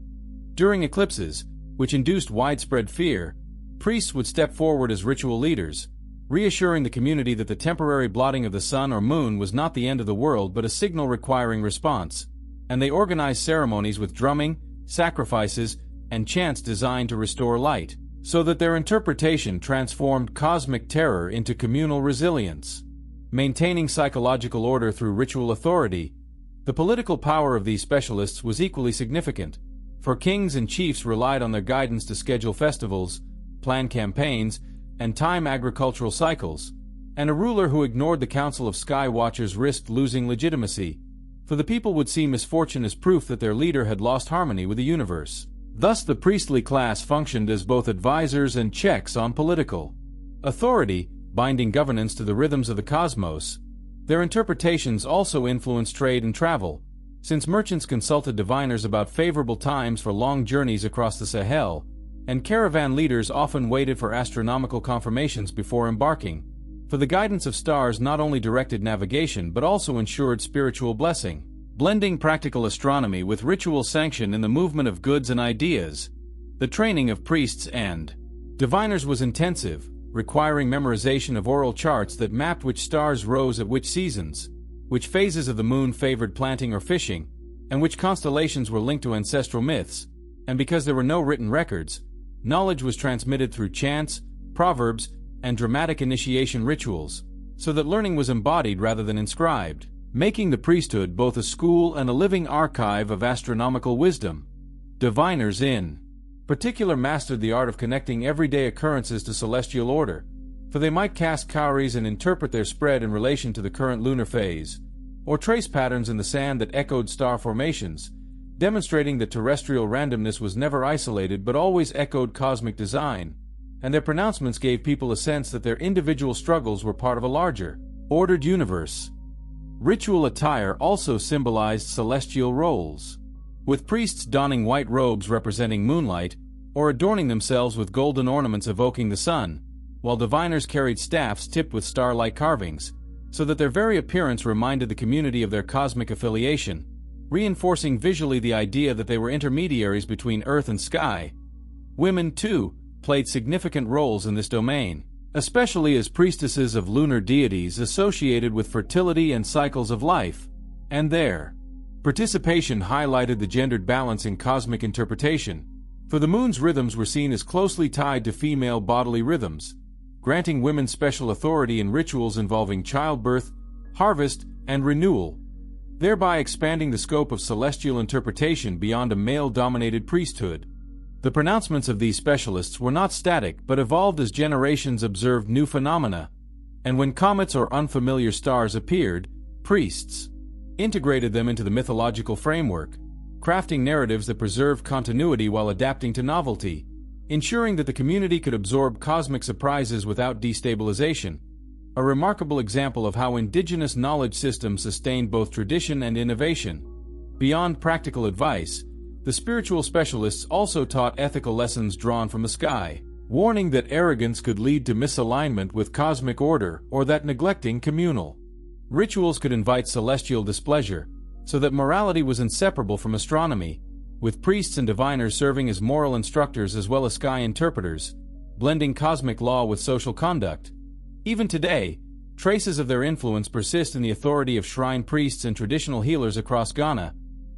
During eclipses, which induced widespread fear, priests would step forward as ritual leaders, reassuring the community that the temporary blotting of the sun or moon was not the end of the world but a signal requiring response, and they organized ceremonies with drumming, sacrifices, and chants designed to restore light, so that their interpretation transformed cosmic terror into communal resilience. Maintaining psychological order through ritual authority, the political power of these specialists was equally significant, for kings and chiefs relied on their guidance to schedule festivals, plan campaigns, and time agricultural cycles, and a ruler who ignored the counsel of sky watchers risked losing legitimacy, for the people would see misfortune as proof that their leader had lost harmony with the universe. Thus the priestly class functioned as both advisors and checks on political authority, binding governance to the rhythms of the cosmos. Their interpretations also influenced trade and travel, since merchants consulted diviners about favorable times for long journeys across the Sahel, and caravan leaders often waited for astronomical confirmations before embarking, for the guidance of stars not only directed navigation but also ensured spiritual blessing. Blending practical astronomy with ritual sanction in the movement of goods and ideas, the training of priests and diviners was intensive, requiring memorization of oral charts that mapped which stars rose at which seasons, which phases of the moon favored planting or fishing, and which constellations were linked to ancestral myths. And because there were no written records, knowledge was transmitted through chants, proverbs, and dramatic initiation rituals, so that learning was embodied rather than inscribed, making the priesthood both a school and a living archive of astronomical wisdom. Diviners in particular mastered the art of connecting everyday occurrences to celestial order, for they might cast cowries and interpret their spread in relation to the current lunar phase, or trace patterns in the sand that echoed star formations, demonstrating that terrestrial randomness was never isolated but always echoed cosmic design, and their pronouncements gave people a sense that their individual struggles were part of a larger, ordered universe. Ritual attire also symbolized celestial roles, with priests donning white robes representing moonlight, or adorning themselves with golden ornaments evoking the sun, while diviners carried staffs tipped with star-like carvings, so that their very appearance reminded the community of their cosmic affiliation, reinforcing visually the idea that they were intermediaries between earth and sky. Women, too, played significant roles in this domain, especially as priestesses of lunar deities associated with fertility and cycles of life, and their participation highlighted the gendered balance in cosmic interpretation, for the moon's rhythms were seen as closely tied to female bodily rhythms, granting women special authority in rituals involving childbirth, harvest, and renewal, thereby expanding the scope of celestial interpretation beyond a male-dominated priesthood. The pronouncements of these specialists were not static but evolved as generations observed new phenomena, and when comets or unfamiliar stars appeared, priests integrated them into the mythological framework, crafting narratives that preserved continuity while adapting to novelty, ensuring that the community could absorb cosmic surprises without destabilization. A remarkable example of how indigenous knowledge systems sustained both tradition and innovation. Beyond practical advice, the spiritual specialists also taught ethical lessons drawn from the sky, warning that arrogance could lead to misalignment with cosmic order or that neglecting communal rituals could invite celestial displeasure, so that morality was inseparable from astronomy, with priests and diviners serving as moral instructors as well as sky interpreters, blending cosmic law with social conduct. Even today, traces of their influence persist in the authority of shrine priests and traditional healers across Ghana,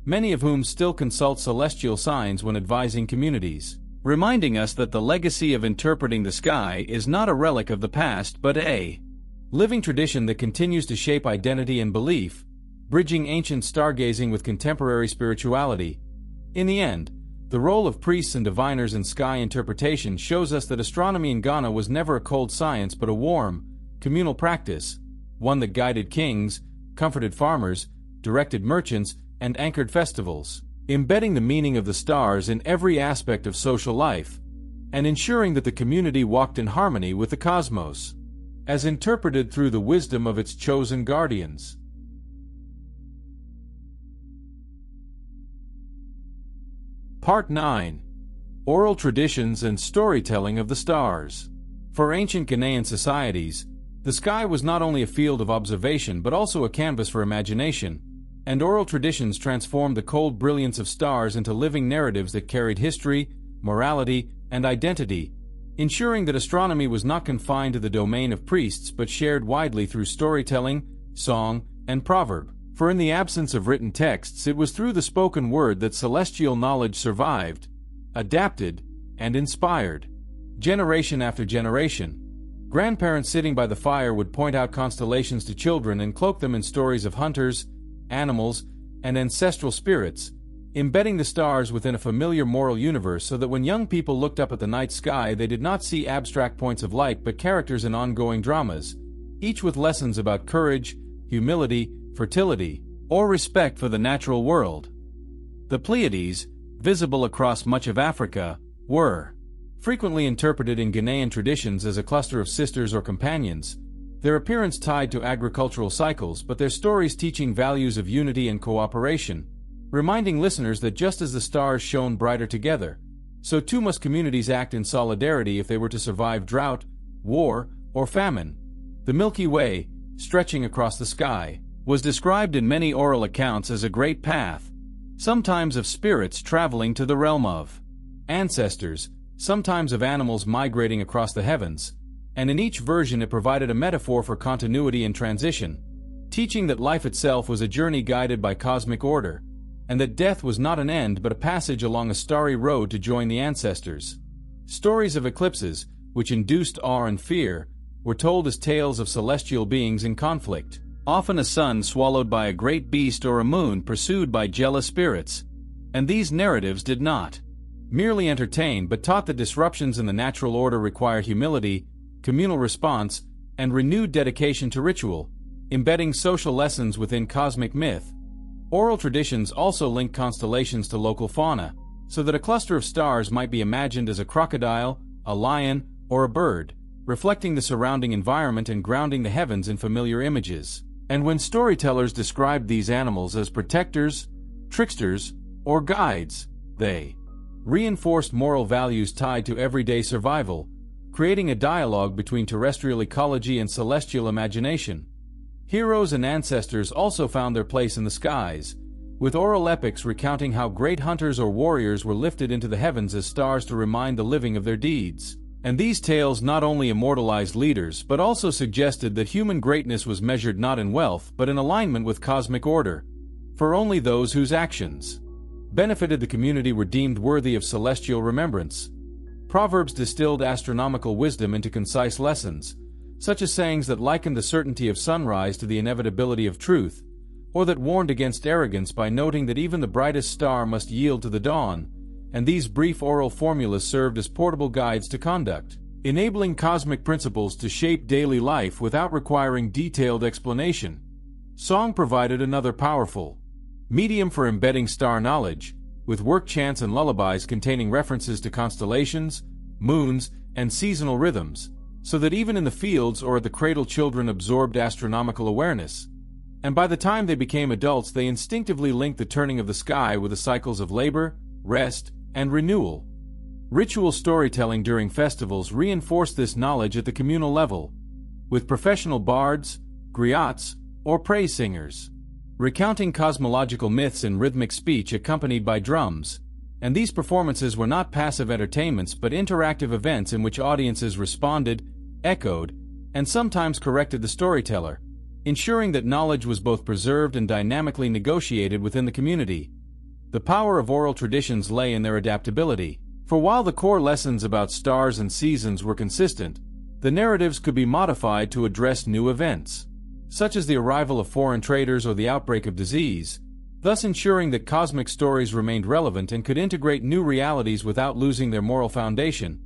many of whom still consult celestial signs when advising communities, reminding us that the legacy of interpreting the sky is not a relic of the past but a living tradition that continues to shape identity and belief, bridging ancient stargazing with contemporary spirituality. In the end, the role of priests and diviners in sky interpretation shows us that astronomy in Ghana was never a cold science but a warm, communal practice, one that guided kings, comforted farmers, directed merchants, and anchored festivals, embedding the meaning of the stars in every aspect of social life, and ensuring that the community walked in harmony with the cosmos, as interpreted through the wisdom of its chosen guardians. Part 9. Oral Traditions and Storytelling of the Stars. For ancient Ghanaian societies, the sky was not only a field of observation but also a canvas for imagination, and oral traditions transformed the cold brilliance of stars into living narratives that carried history, morality, and identity, ensuring that astronomy was not confined to the domain of priests but shared widely through storytelling, song, and proverb. For in the absence of written texts, it was through the spoken word that celestial knowledge survived, adapted, and inspired. Generation after generation, grandparents sitting by the fire would point out constellations to children and cloak them in stories of hunters, animals, and ancestral spirits, embedding the stars within a familiar moral universe so that when young people looked up at the night sky they did not see abstract points of light but characters in ongoing dramas, each with lessons about courage, humility, fertility, or respect for the natural world. The Pleiades, visible across much of Africa, were frequently interpreted in Ghanaian traditions as a cluster of sisters or companions, their appearance tied to agricultural cycles but their stories teaching values of unity and cooperation, reminding listeners that just as the stars shone brighter together, so too must communities act in solidarity if they were to survive drought, war, or famine. The Milky Way, stretching across the sky, was described in many oral accounts as a great path, sometimes of spirits traveling to the realm of ancestors, sometimes of animals migrating across the heavens, and in each version it provided a metaphor for continuity and transition, teaching that life itself was a journey guided by cosmic order, and that death was not an end but a passage along a starry road to join the ancestors. Stories of eclipses, which induced awe and fear, were told as tales of celestial beings in conflict, often a sun swallowed by a great beast or a moon pursued by jealous spirits. And these narratives did not merely entertain but taught that disruptions in the natural order require humility, communal response, and renewed dedication to ritual, embedding social lessons within cosmic myth. Oral traditions also link constellations to local fauna, so that a cluster of stars might be imagined as a crocodile, a lion, or a bird, reflecting the surrounding environment and grounding the heavens in familiar images. And when storytellers described these animals as protectors, tricksters, or guides, they reinforced moral values tied to everyday survival, creating a dialogue between terrestrial ecology and celestial imagination. Heroes and ancestors also found their place in the skies, with oral epics recounting how great hunters or warriors were lifted into the heavens as stars to remind the living of their deeds. And these tales not only immortalized leaders but also suggested that human greatness was measured not in wealth but in alignment with cosmic order, for only those whose actions benefited the community were deemed worthy of celestial remembrance. Proverbs distilled astronomical wisdom into concise lessons, such as sayings that likened the certainty of sunrise to the inevitability of truth, or that warned against arrogance by noting that even the brightest star must yield to the dawn, and these brief oral formulas served as portable guides to conduct, enabling cosmic principles to shape daily life without requiring detailed explanation. Song provided another powerful medium for embedding star knowledge, with work chants and lullabies containing references to constellations, moons, and seasonal rhythms, so that even in the fields or at the cradle children absorbed astronomical awareness. And by the time they became adults they instinctively linked the turning of the sky with the cycles of labor, rest, and renewal. Ritual storytelling during festivals reinforced this knowledge at the communal level, with professional bards, griots, or praise singers recounting cosmological myths in rhythmic speech accompanied by drums. And these performances were not passive entertainments but interactive events in which audiences responded, echoed, and sometimes corrected the storyteller, ensuring that knowledge was both preserved and dynamically negotiated within the community. The power of oral traditions lay in their adaptability, for while the core lessons about stars and seasons were consistent, the narratives could be modified to address new events, such as the arrival of foreign traders or the outbreak of disease, thus ensuring that cosmic stories remained relevant and could integrate new realities without losing their moral foundation,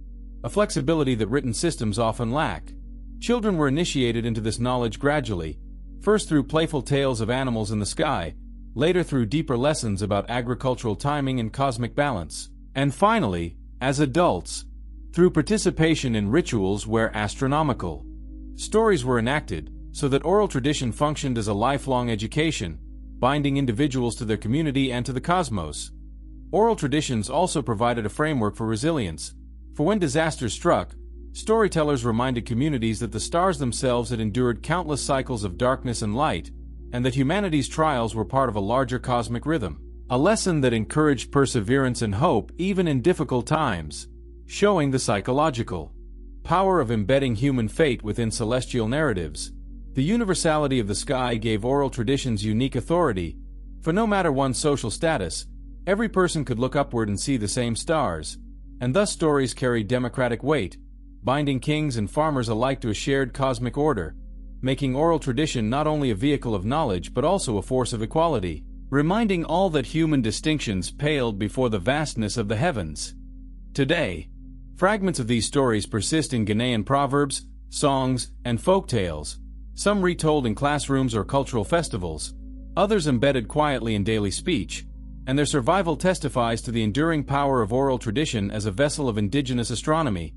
a flexibility that written systems often lack. Children were initiated into this knowledge gradually, first through playful tales of animals in the sky, later through deeper lessons about agricultural timing and cosmic balance, and finally, as adults, through participation in rituals where astronomical stories were enacted, so that oral tradition functioned as a lifelong education, binding individuals to their community and to the cosmos. Oral traditions also provided a framework for resilience, for when disasters struck, storytellers reminded communities that the stars themselves had endured countless cycles of darkness and light, and that humanity's trials were part of a larger cosmic rhythm. A lesson that encouraged perseverance and hope even in difficult times, showing the psychological power of embedding human fate within celestial narratives. The universality of the sky gave oral traditions unique authority, for no matter one's social status, every person could look upward and see the same stars, and thus stories carried democratic weight, binding kings and farmers alike to a shared cosmic order, making oral tradition not only a vehicle of knowledge but also a force of equality, reminding all that human distinctions paled before the vastness of the heavens. Today, fragments of these stories persist in Ghanaian proverbs, songs, and folk tales, some retold in classrooms or cultural festivals, others embedded quietly in daily speech, and their survival testifies to the enduring power of oral tradition as a vessel of indigenous astronomy,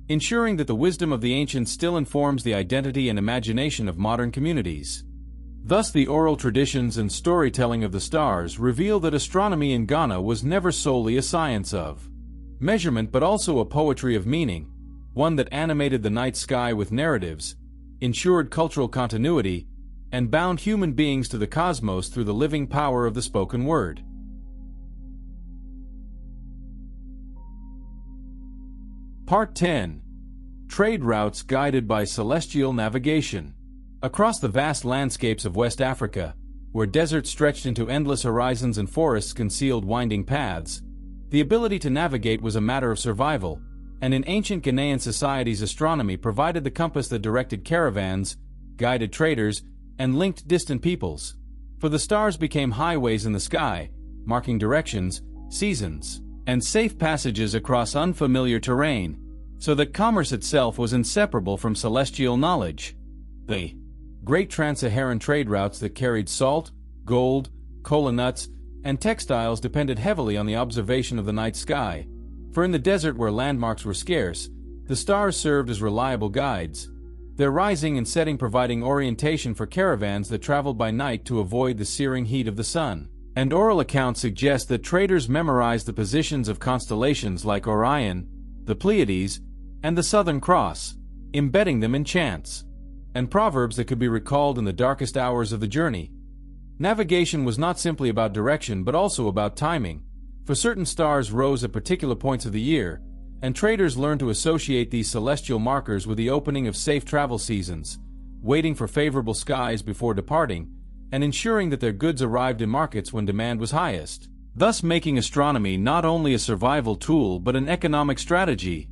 ensuring that the wisdom of the ancients still informs the identity and imagination of modern communities. Thus, the oral traditions and storytelling of the stars reveal that astronomy in Ghana was never solely a science of measurement but also a poetry of meaning, one that animated the night sky with narratives, ensured cultural continuity, and bound human beings to the cosmos through the living power of the spoken word. Part 10. Trade routes guided by celestial navigation. Across the vast landscapes of West Africa, where deserts stretched into endless horizons and forests concealed winding paths, the ability to navigate was a matter of survival, and in ancient Ghanaian societies astronomy provided the compass that directed caravans, guided traders, and linked distant peoples. For the stars became highways in the sky, marking directions, seasons, and safe passages across unfamiliar terrain, so that commerce itself was inseparable from celestial knowledge. The great trans-Saharan trade routes that carried salt, gold, cola nuts, and textiles depended heavily on the observation of the night sky, for in the desert where landmarks were scarce, the stars served as reliable guides, their rising and setting providing orientation for caravans that traveled by night to avoid the searing heat of the sun. And oral accounts suggest that traders memorized the positions of constellations like Orion, the Pleiades, and the Southern Cross, embedding them in chants and proverbs that could be recalled in the darkest hours of the journey. Navigation was not simply about direction but also about timing, for certain stars rose at particular points of the year, and traders learned to associate these celestial markers with the opening of safe travel seasons, waiting for favorable skies before departing, and ensuring that their goods arrived in markets when demand was highest, thus making astronomy not only a survival tool but an economic strategy.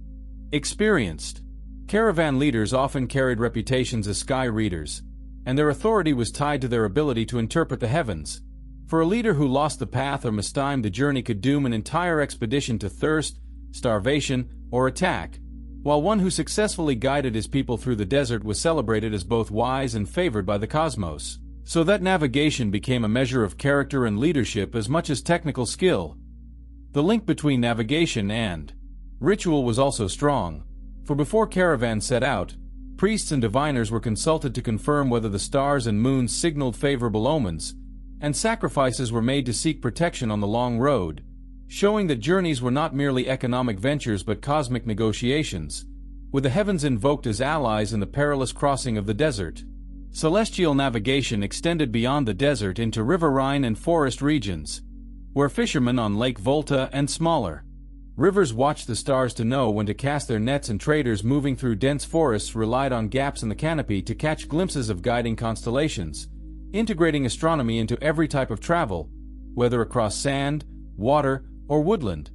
Experienced caravan leaders often carried reputations as sky readers, and their authority was tied to their ability to interpret the heavens. For a leader who lost the path or mistimed the journey could doom an entire expedition to thirst, starvation, or attack, while one who successfully guided his people through the desert was celebrated as both wise and favored by the cosmos. So that navigation became a measure of character and leadership as much as technical skill. The link between navigation and ritual was also strong, for before caravans set out, priests and diviners were consulted to confirm whether the stars and moons signaled favorable omens, and sacrifices were made to seek protection on the long road, showing that journeys were not merely economic ventures but cosmic negotiations, with the heavens invoked as allies in the perilous crossing of the desert. Celestial navigation extended beyond the desert into riverine and forest regions, where fishermen on Lake Volta and smaller rivers watched the stars to know when to cast their nets, and traders moving through dense forests relied on gaps in the canopy to catch glimpses of guiding constellations, integrating astronomy into every type of travel, whether across sand, water, or woodland.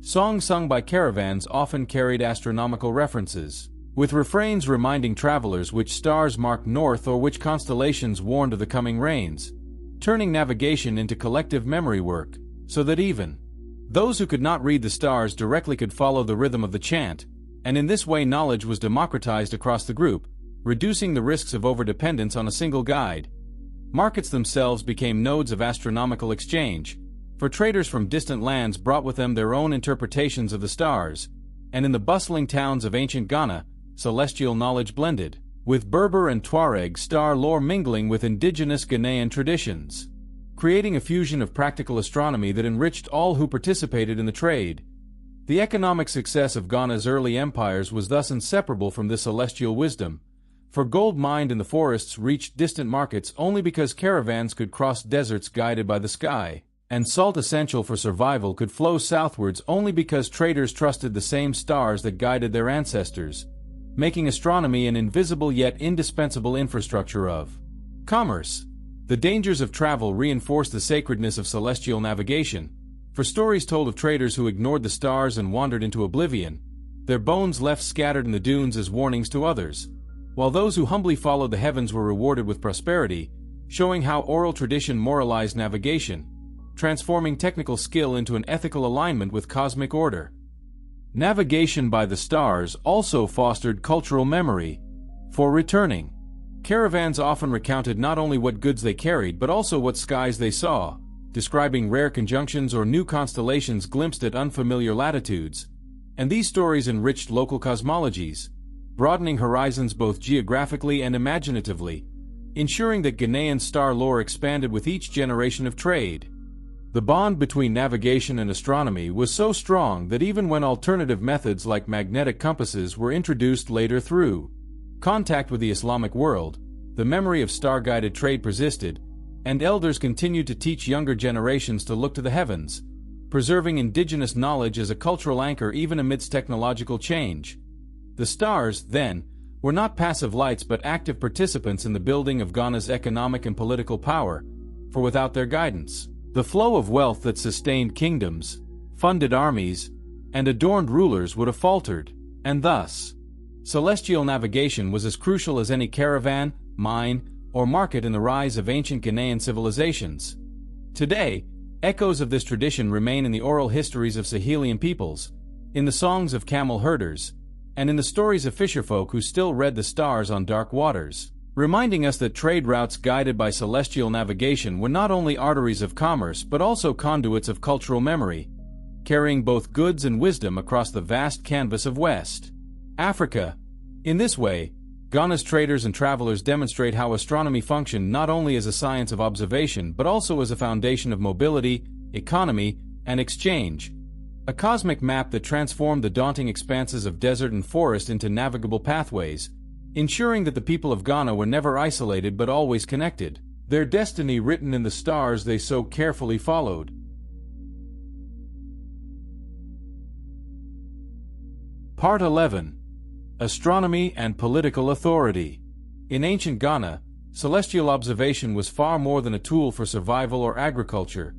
Songs sung by caravans often carried astronomical references, with refrains reminding travelers which stars marked north or which constellations warned of the coming rains, turning navigation into collective memory work, so that even those who could not read the stars directly could follow the rhythm of the chant, and in this way knowledge was democratized across the group, reducing the risks of overdependence on a single guide. Markets themselves became nodes of astronomical exchange, for traders from distant lands brought with them their own interpretations of the stars, and in the bustling towns of ancient Ghana, celestial knowledge blended with Berber and Tuareg star lore mingling with indigenous Ghanaian traditions, creating a fusion of practical astronomy that enriched all who participated in the trade. The economic success of Ghana's early empires was thus inseparable from this celestial wisdom, for gold mined in the forests reached distant markets only because caravans could cross deserts guided by the sky, and salt essential for survival could flow southwards only because traders trusted the same stars that guided their ancestors, making astronomy an invisible yet indispensable infrastructure of commerce. The dangers of travel reinforced the sacredness of celestial navigation, for stories told of traders who ignored the stars and wandered into oblivion, their bones left scattered in the dunes as warnings to others, while those who humbly followed the heavens were rewarded with prosperity, showing how oral tradition moralized navigation, transforming technical skill into an ethical alignment with cosmic order. Navigation by the stars also fostered cultural memory. For returning caravans often recounted not only what goods they carried but also what skies they saw, describing rare conjunctions or new constellations glimpsed at unfamiliar latitudes, and these stories enriched local cosmologies, broadening horizons both geographically and imaginatively, ensuring that Ghanaian star lore expanded with each generation of trade. The bond between navigation and astronomy was so strong that even when alternative methods like magnetic compasses were introduced later through contact with the Islamic world, the memory of star-guided trade persisted, and elders continued to teach younger generations to look to the heavens, preserving indigenous knowledge as a cultural anchor even amidst technological change. The stars, then, were not passive lights but active participants in the building of Ghana's economic and political power, for without their guidance, the flow of wealth that sustained kingdoms, funded armies, and adorned rulers would have faltered, and thus, celestial navigation was as crucial as any caravan, mine, or market in the rise of ancient Ghanaian civilizations. Today, echoes of this tradition remain in the oral histories of Sahelian peoples, in the songs of camel herders, and in the stories of fisherfolk who still read the stars on dark waters, reminding us that trade routes guided by celestial navigation were not only arteries of commerce but also conduits of cultural memory, carrying both goods and wisdom across the vast canvas of West Africa. In this way, Ghana's traders and travelers demonstrate how astronomy functioned not only as a science of observation but also as a foundation of mobility, economy, and exchange, a cosmic map that transformed the daunting expanses of desert and forest into navigable pathways, ensuring that the people of Ghana were never isolated but always connected, their destiny written in the stars they so carefully followed. Part 11. Astronomy and Political Authority. In ancient Ghana, celestial observation was far more than a tool for survival or agriculture.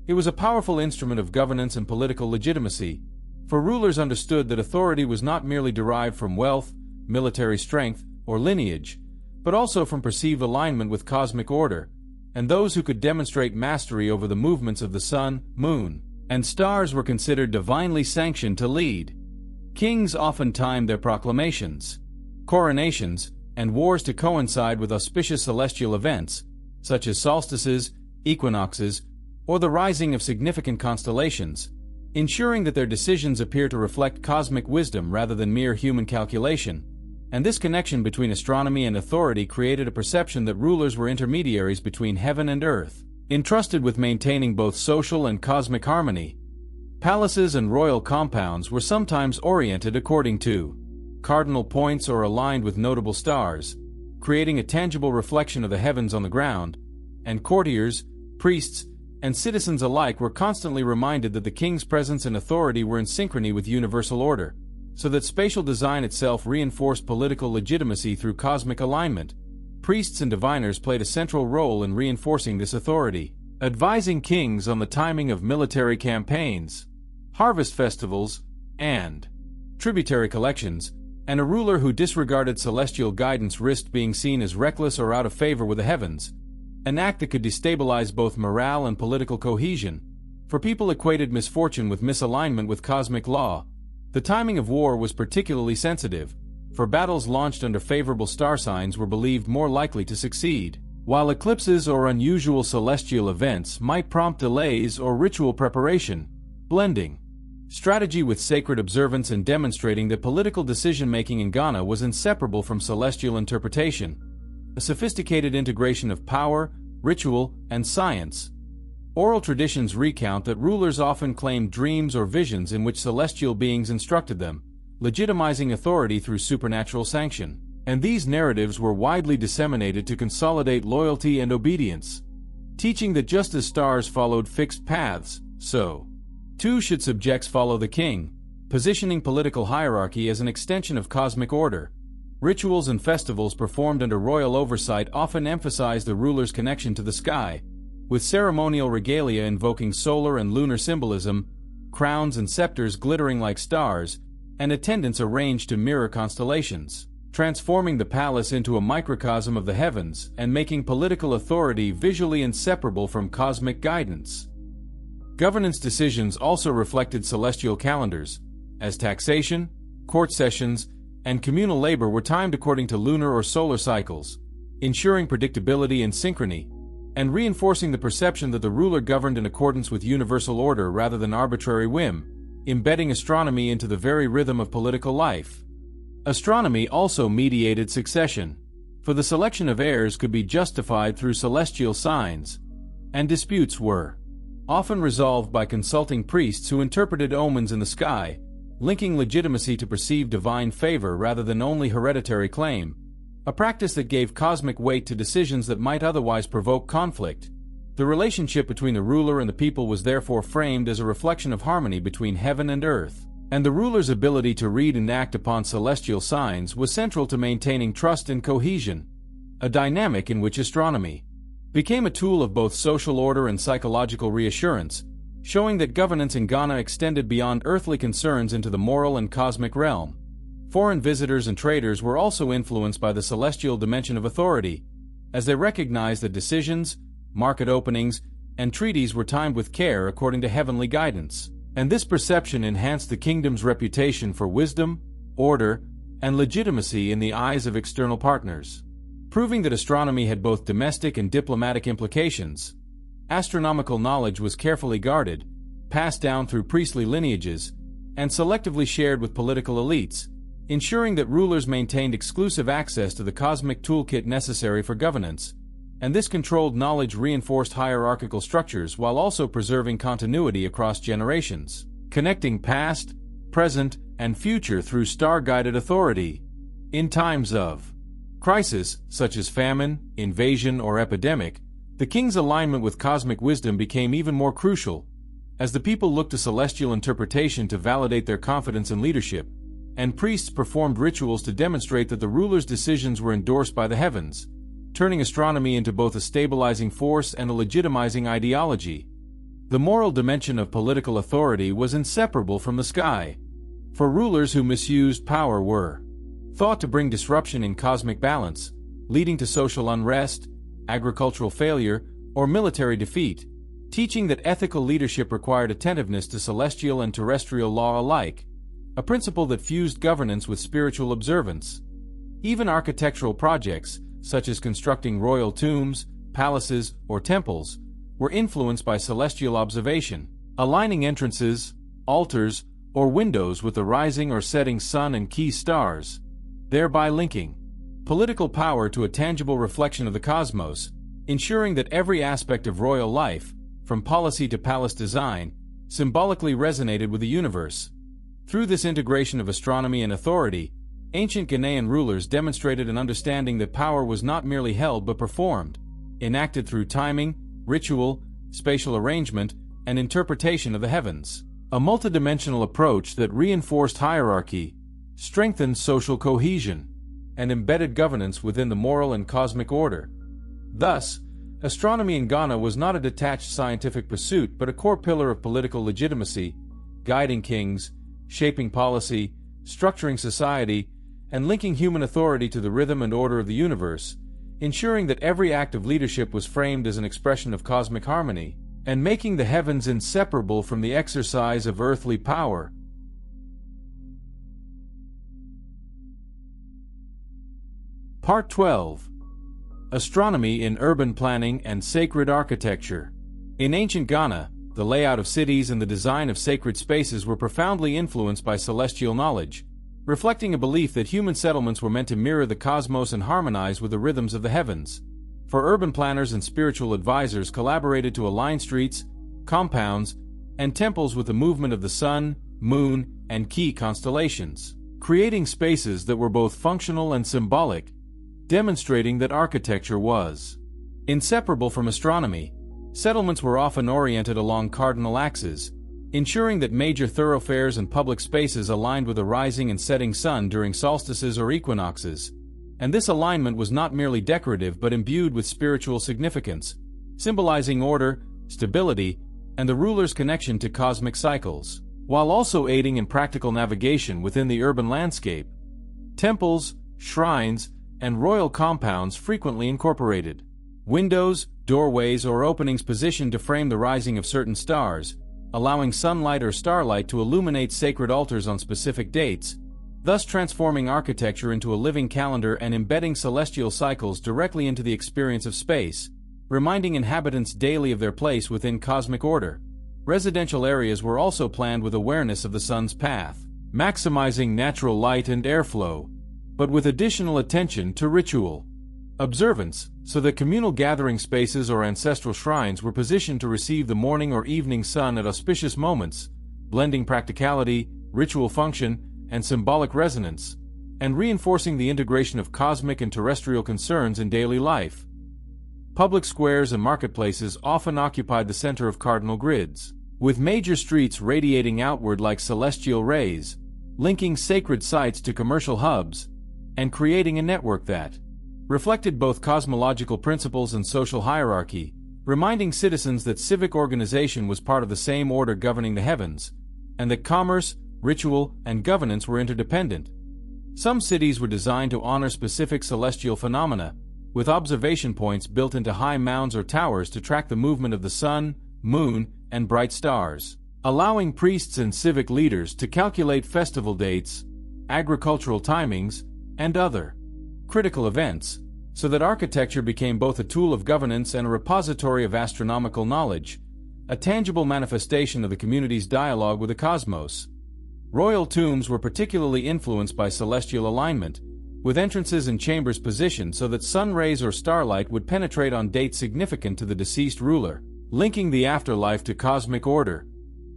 It was a powerful instrument of governance and political legitimacy, for rulers understood that authority was not merely derived from wealth, military strength, or lineage, but also from perceived alignment with cosmic order, and those who could demonstrate mastery over the movements of the sun, moon, and stars were considered divinely sanctioned to lead. Kings often timed their proclamations, coronations, and wars to coincide with auspicious celestial events, such as solstices, equinoxes, or the rising of significant constellations, ensuring that their decisions appear to reflect cosmic wisdom rather than mere human calculation. And this connection between astronomy and authority created a perception that rulers were intermediaries between heaven and earth, entrusted with maintaining both social and cosmic harmony. Palaces and royal compounds were sometimes oriented according to cardinal points or aligned with notable stars, creating a tangible reflection of the heavens on the ground, and courtiers, priests, and citizens alike were constantly reminded that the king's presence and authority were in synchrony with universal order, so that spatial design itself reinforced political legitimacy through cosmic alignment. Priests and diviners played a central role in reinforcing this authority, advising kings on the timing of military campaigns, harvest festivals, and tributary collections, and a ruler who disregarded celestial guidance risked being seen as reckless or out of favor with the heavens, an act that could destabilize both morale and political cohesion, for people equated misfortune with misalignment with cosmic law. The timing of war was particularly sensitive, for battles launched under favorable star signs were believed more likely to succeed, while eclipses or unusual celestial events might prompt delays or ritual preparation, blending strategy with sacred observance and demonstrating that political decision-making in Ghana was inseparable from celestial interpretation, a sophisticated integration of power, ritual, and science. Oral traditions recount that rulers often claimed dreams or visions in which celestial beings instructed them, legitimizing authority through supernatural sanction. And these narratives were widely disseminated to consolidate loyalty and obedience, teaching that just as stars followed fixed paths, so too should subjects follow the king, positioning political hierarchy as an extension of cosmic order. Rituals and festivals performed under royal oversight often emphasized the ruler's connection to the sky, with ceremonial regalia invoking solar and lunar symbolism, crowns and scepters glittering like stars, and attendants arranged to mirror constellations, transforming the palace into a microcosm of the heavens and making political authority visually inseparable from cosmic guidance. Governance decisions also reflected celestial calendars, as taxation, court sessions, and communal labor were timed according to lunar or solar cycles, ensuring predictability and synchrony, and reinforcing the perception that the ruler governed in accordance with universal order rather than arbitrary whim, embedding astronomy into the very rhythm of political life. Astronomy also mediated succession, for the selection of heirs could be justified through celestial signs, and disputes were often resolved by consulting priests who interpreted omens in the sky, linking legitimacy to perceived divine favor rather than only hereditary claim, a practice that gave cosmic weight to decisions that might otherwise provoke conflict. The relationship between the ruler and the people was therefore framed as a reflection of harmony between heaven and earth, and the ruler's ability to read and act upon celestial signs was central to maintaining trust and cohesion, a dynamic in which astronomy became a tool of both social order and psychological reassurance, showing that governance in Ghana extended beyond earthly concerns into the moral and cosmic realm. Foreign visitors and traders were also influenced by the celestial dimension of authority, as they recognized that decisions, market openings, and treaties were timed with care according to heavenly guidance. And this perception enhanced the kingdom's reputation for wisdom, order, and legitimacy in the eyes of external partners. Proving that astronomy had both domestic and diplomatic implications, astronomical knowledge was carefully guarded, passed down through priestly lineages, and selectively shared with political elites, ensuring that rulers maintained exclusive access to the cosmic toolkit necessary for governance, and this controlled knowledge reinforced hierarchical structures while also preserving continuity across generations, connecting past, present, and future through star-guided authority. In times of crisis, such as famine, invasion, or epidemic, the king's alignment with cosmic wisdom became even more crucial, as the people looked to celestial interpretation to validate their confidence in leadership, and priests performed rituals to demonstrate that the ruler's decisions were endorsed by the heavens, turning astronomy into both a stabilizing force and a legitimizing ideology. The moral dimension of political authority was inseparable from the sky, for rulers who misused power were thought to bring disruption in cosmic balance, leading to social unrest, agricultural failure, or military defeat, teaching that ethical leadership required attentiveness to celestial and terrestrial law alike, a principle that fused governance with spiritual observance. Even architectural projects, such as constructing royal tombs, palaces, or temples, were influenced by celestial observation, aligning entrances, altars, or windows with the rising or setting sun and key stars, thereby linking political power to a tangible reflection of the cosmos, ensuring that every aspect of royal life, from policy to palace design, symbolically resonated with the universe. Through this integration of astronomy and authority, ancient Ghanaian rulers demonstrated an understanding that power was not merely held but performed, enacted through timing, ritual, spatial arrangement, and interpretation of the heavens. A multidimensional approach that reinforced hierarchy, strengthened social cohesion, and embedded governance within the moral and cosmic order. Thus, astronomy in Ghana was not a detached scientific pursuit but a core pillar of political legitimacy, guiding kings, shaping policy, structuring society, and linking human authority to the rhythm and order of the universe, ensuring that every act of leadership was framed as an expression of cosmic harmony, and making the heavens inseparable from the exercise of earthly power. Part 12. Astronomy in Urban Planning and Sacred Architecture. In ancient Ghana, the layout of cities and the design of sacred spaces were profoundly influenced by celestial knowledge, reflecting a belief that human settlements were meant to mirror the cosmos and harmonize with the rhythms of the heavens. For urban planners and spiritual advisors collaborated to align streets, compounds, and temples with the movement of the sun, moon, and key constellations, creating spaces that were both functional and symbolic, demonstrating that architecture was inseparable from astronomy. Settlements were often oriented along cardinal axes, ensuring that major thoroughfares and public spaces aligned with the rising and setting sun during solstices or equinoxes. And this alignment was not merely decorative but imbued with spiritual significance, symbolizing order, stability, and the ruler's connection to cosmic cycles, while also aiding in practical navigation within the urban landscape. Temples, shrines, and royal compounds frequently incorporated windows, doorways, or openings positioned to frame the rising of certain stars, allowing sunlight or starlight to illuminate sacred altars on specific dates, thus transforming architecture into a living calendar and embedding celestial cycles directly into the experience of space, reminding inhabitants daily of their place within cosmic order. Residential areas were also planned with awareness of the sun's path, maximizing natural light and airflow, but with additional attention to ritual observance, so that communal gathering spaces or ancestral shrines were positioned to receive the morning or evening sun at auspicious moments, blending practicality, ritual function, and symbolic resonance, and reinforcing the integration of cosmic and terrestrial concerns in daily life. Public squares and marketplaces often occupied the center of cardinal grids, with major streets radiating outward like celestial rays, linking sacred sites to commercial hubs, and creating a network that reflected both cosmological principles and social hierarchy, reminding citizens that civic organization was part of the same order governing the heavens, and that commerce, ritual, and governance were interdependent. Some cities were designed to honor specific celestial phenomena, with observation points built into high mounds or towers to track the movement of the sun, moon, and bright stars, allowing priests and civic leaders to calculate festival dates, agricultural timings, and other critical events, so that architecture became both a tool of governance and a repository of astronomical knowledge, a tangible manifestation of the community's dialogue with the cosmos. Royal tombs were particularly influenced by celestial alignment, with entrances and chambers positioned so that sun rays or starlight would penetrate on dates significant to the deceased ruler, linking the afterlife to cosmic order,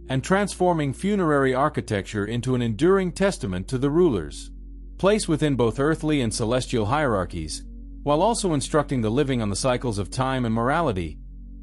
and transforming funerary architecture into an enduring testament to the ruler's place within both earthly and celestial hierarchies, while also instructing the living on the cycles of time and morality.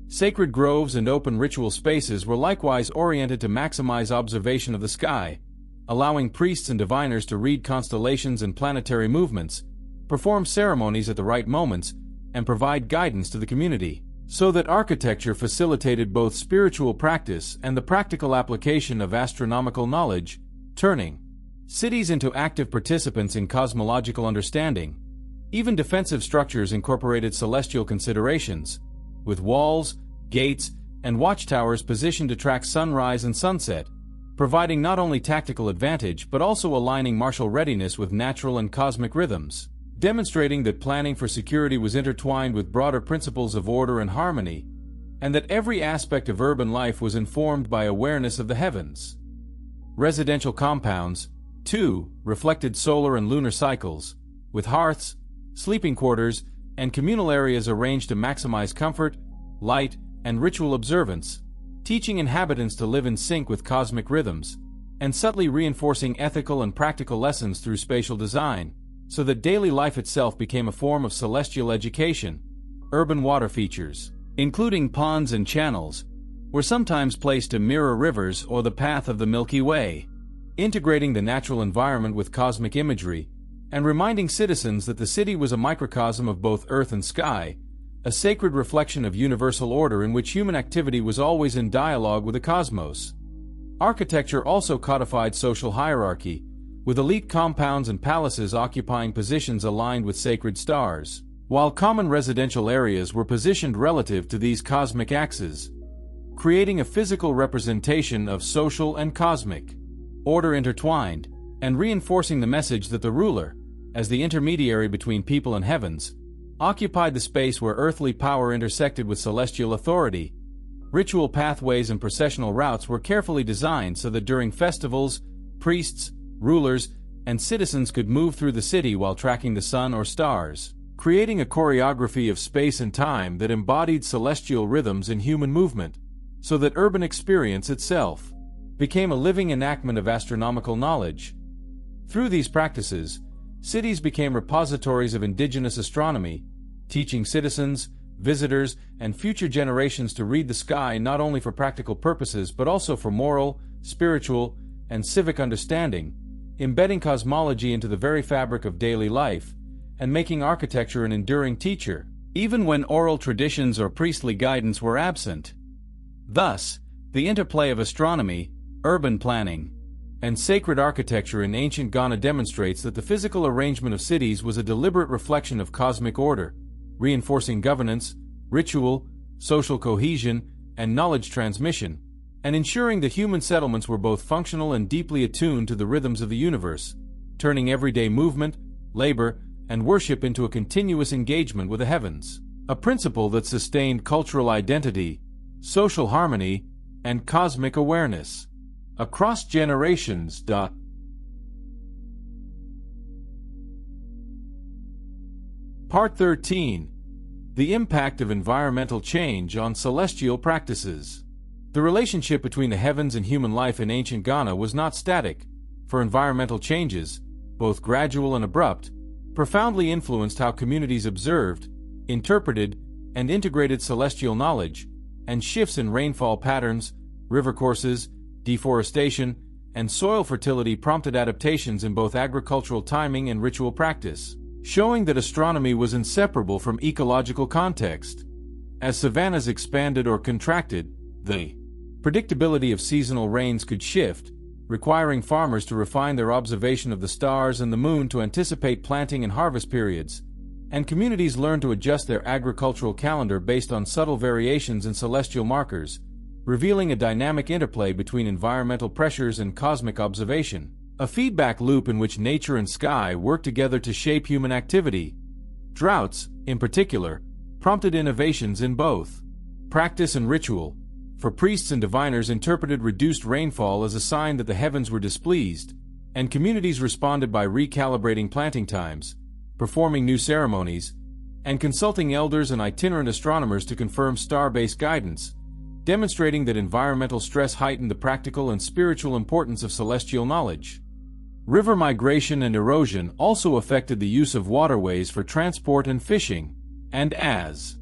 Sacred groves and open ritual spaces were likewise oriented to maximize observation of the sky, allowing priests and diviners to read constellations and planetary movements, perform ceremonies at the right moments, and provide guidance to the community, so that architecture facilitated both spiritual practice and the practical application of astronomical knowledge, turning cities into active participants in cosmological understanding. Even defensive structures incorporated celestial considerations, with walls, gates, and watchtowers positioned to track sunrise and sunset, providing not only tactical advantage but also aligning martial readiness with natural and cosmic rhythms, demonstrating that planning for security was intertwined with broader principles of order and harmony, and that every aspect of urban life was informed by awareness of the heavens. Residential compounds, too, reflected solar and lunar cycles, with hearths, sleeping quarters, and communal areas arranged to maximize comfort, light, and ritual observance, teaching inhabitants to live in sync with cosmic rhythms, and subtly reinforcing ethical and practical lessons through spatial design, so that daily life itself became a form of celestial education. Urban water features, including ponds and channels, were sometimes placed to mirror rivers or the path of the Milky Way, integrating the natural environment with cosmic imagery, and reminding citizens that the city was a microcosm of both earth and sky, a sacred reflection of universal order in which human activity was always in dialogue with the cosmos. Architecture also codified social hierarchy, with elite compounds and palaces occupying positions aligned with sacred stars, while common residential areas were positioned relative to these cosmic axes, creating a physical representation of social and cosmic order intertwined, and reinforcing the message that the ruler, as the intermediary between people and heavens, occupied the space where earthly power intersected with celestial authority. Ritual pathways and processional routes were carefully designed so that during festivals, priests, rulers, and citizens could move through the city while tracking the sun or stars, creating a choreography of space and time that embodied celestial rhythms in human movement. so that urban experience itself became a living enactment of astronomical knowledge. Through these practices, cities became repositories of indigenous astronomy, teaching citizens, visitors, and future generations to read the sky not only for practical purposes but also for moral, spiritual, and civic understanding, embedding cosmology into the very fabric of daily life, and making architecture an enduring teacher, even when oral traditions or priestly guidance were absent. Thus, the interplay of astronomy, urban planning, and sacred architecture in ancient Ghana demonstrates that the physical arrangement of cities was a deliberate reflection of cosmic order, reinforcing governance, ritual, social cohesion, and knowledge transmission, and ensuring that human settlements were both functional and deeply attuned to the rhythms of the universe, turning everyday movement, labor, and worship into a continuous engagement with the heavens, a principle that sustained cultural identity, social harmony, and cosmic awareness across generations. Part 13. The impact of environmental change on celestial practices. The relationship between the heavens and human life in ancient Ghana was not static, for environmental changes, both gradual and abrupt, profoundly influenced how communities observed, interpreted, and integrated celestial knowledge, and shifts in rainfall patterns, river courses, deforestation, and soil fertility prompted adaptations in both agricultural timing and ritual practice, showing that astronomy was inseparable from ecological context. As savannas expanded or contracted, the predictability of seasonal rains could shift, requiring farmers to refine their observation of the stars and the moon to anticipate planting and harvest periods, and communities learned to adjust their agricultural calendar based on subtle variations in celestial markers, revealing a dynamic interplay between environmental pressures and cosmic observation, a feedback loop in which nature and sky work together to shape human activity. Droughts, in particular, prompted innovations in both practice and ritual, for priests and diviners interpreted reduced rainfall as a sign that the heavens were displeased, and communities responded by recalibrating planting times, performing new ceremonies, and consulting elders and itinerant astronomers to confirm star-based guidance, demonstrating that environmental stress heightened the practical and spiritual importance of celestial knowledge. River migration and erosion also affected the use of waterways for transport and fishing, and as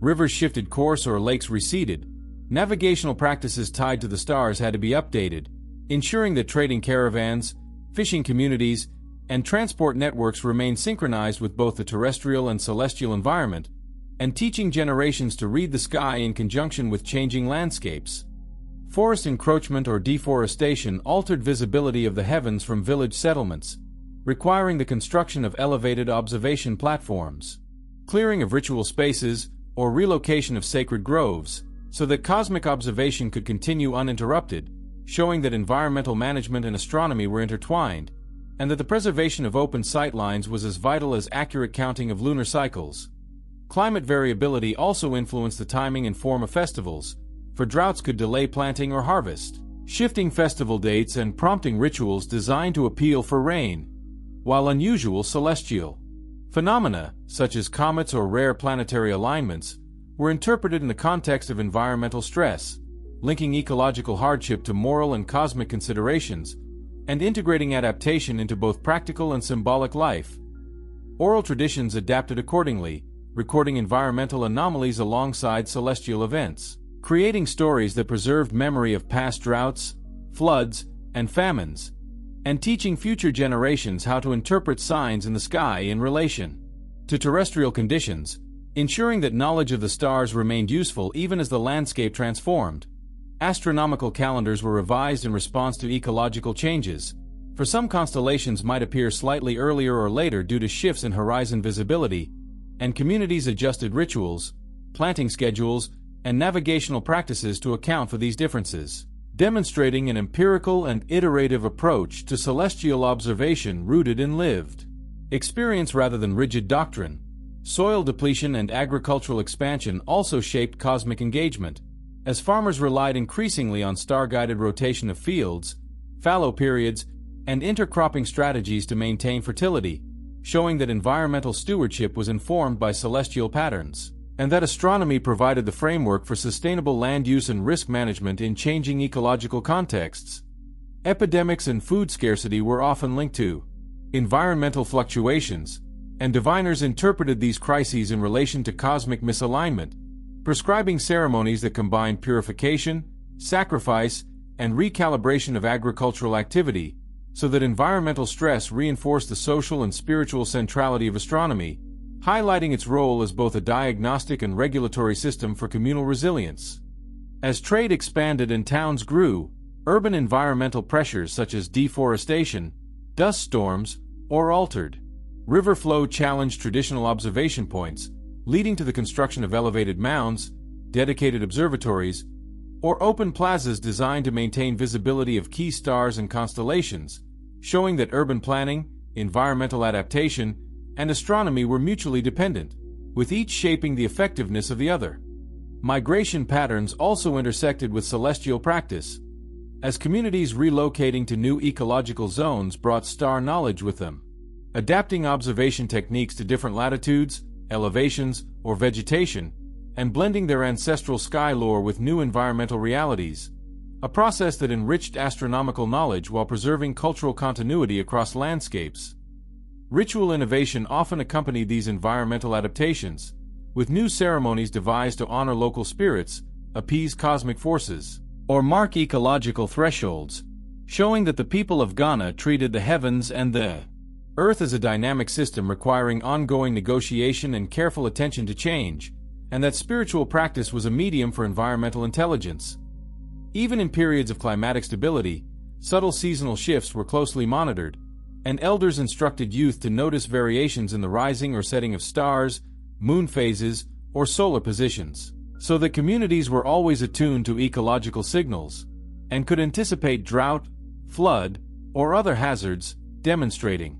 rivers shifted course or lakes receded, navigational practices tied to the stars had to be updated, ensuring that trading caravans, fishing communities, and transport networks remained synchronized with both the terrestrial and celestial environment, and teaching generations to read the sky in conjunction with changing landscapes. Forest encroachment or deforestation altered visibility of the heavens from village settlements, requiring the construction of elevated observation platforms, clearing of ritual spaces, or relocation of sacred groves, so that cosmic observation could continue uninterrupted, showing that environmental management and astronomy were intertwined, and that the preservation of open sightlines was as vital as accurate counting of lunar cycles. Climate variability also influenced the timing and form of festivals, for droughts could delay planting or harvest, shifting festival dates and prompting rituals designed to appeal for rain, while unusual celestial phenomena, such as comets or rare planetary alignments, were interpreted in the context of environmental stress, linking ecological hardship to moral and cosmic considerations, and integrating adaptation into both practical and symbolic life. Oral traditions adapted accordingly, recording environmental anomalies alongside celestial events, creating stories that preserved memory of past droughts, floods, and famines, and teaching future generations how to interpret signs in the sky in relation to terrestrial conditions, ensuring that knowledge of the stars remained useful even as the landscape transformed. Astronomical calendars were revised in response to ecological changes, for some constellations might appear slightly earlier or later due to shifts in horizon visibility, and communities adjusted rituals, planting schedules, and navigational practices to account for these differences, demonstrating an empirical and iterative approach to celestial observation rooted in lived experience rather than rigid doctrine. Soil depletion and agricultural expansion also shaped cosmic engagement, as farmers relied increasingly on star-guided rotation of fields, fallow periods, and intercropping strategies to maintain fertility, showing that environmental stewardship was informed by celestial patterns. and that astronomy provided the framework for sustainable land use and risk management in changing ecological contexts. Epidemics and food scarcity were often linked to environmental fluctuations, and diviners interpreted these crises in relation to cosmic misalignment, prescribing ceremonies that combined purification, sacrifice, and recalibration of agricultural activity, so that environmental stress reinforced the social and spiritual centrality of astronomy, highlighting its role as both a diagnostic and regulatory system for communal resilience. As trade expanded and towns grew, urban environmental pressures such as deforestation, dust storms, or altered river flow challenged traditional observation points, leading to the construction of elevated mounds, dedicated observatories, or open plazas designed to maintain visibility of key stars and constellations, showing that urban planning, environmental adaptation, and astronomy were mutually dependent, with each shaping the effectiveness of the other. Migration patterns also intersected with celestial practice, as communities relocating to new ecological zones brought star knowledge with them. Adapting observation techniques to different latitudes, elevations, or vegetation, and blending their ancestral sky lore with new environmental realities, a process that enriched astronomical knowledge while preserving cultural continuity across landscapes. Ritual innovation often accompanied these environmental adaptations, with new ceremonies devised to honor local spirits, appease cosmic forces, or mark ecological thresholds, showing that the people of Ghana treated the heavens and the Earth as a dynamic system requiring ongoing negotiation and careful attention to change, and that spiritual practice was a medium for environmental intelligence. Even in periods of climatic stability, subtle seasonal shifts were closely monitored, and elders instructed youth to notice variations in the rising or setting of stars, moon phases, or solar positions, so that communities were always attuned to ecological signals, and could anticipate drought, flood, or other hazards, demonstrating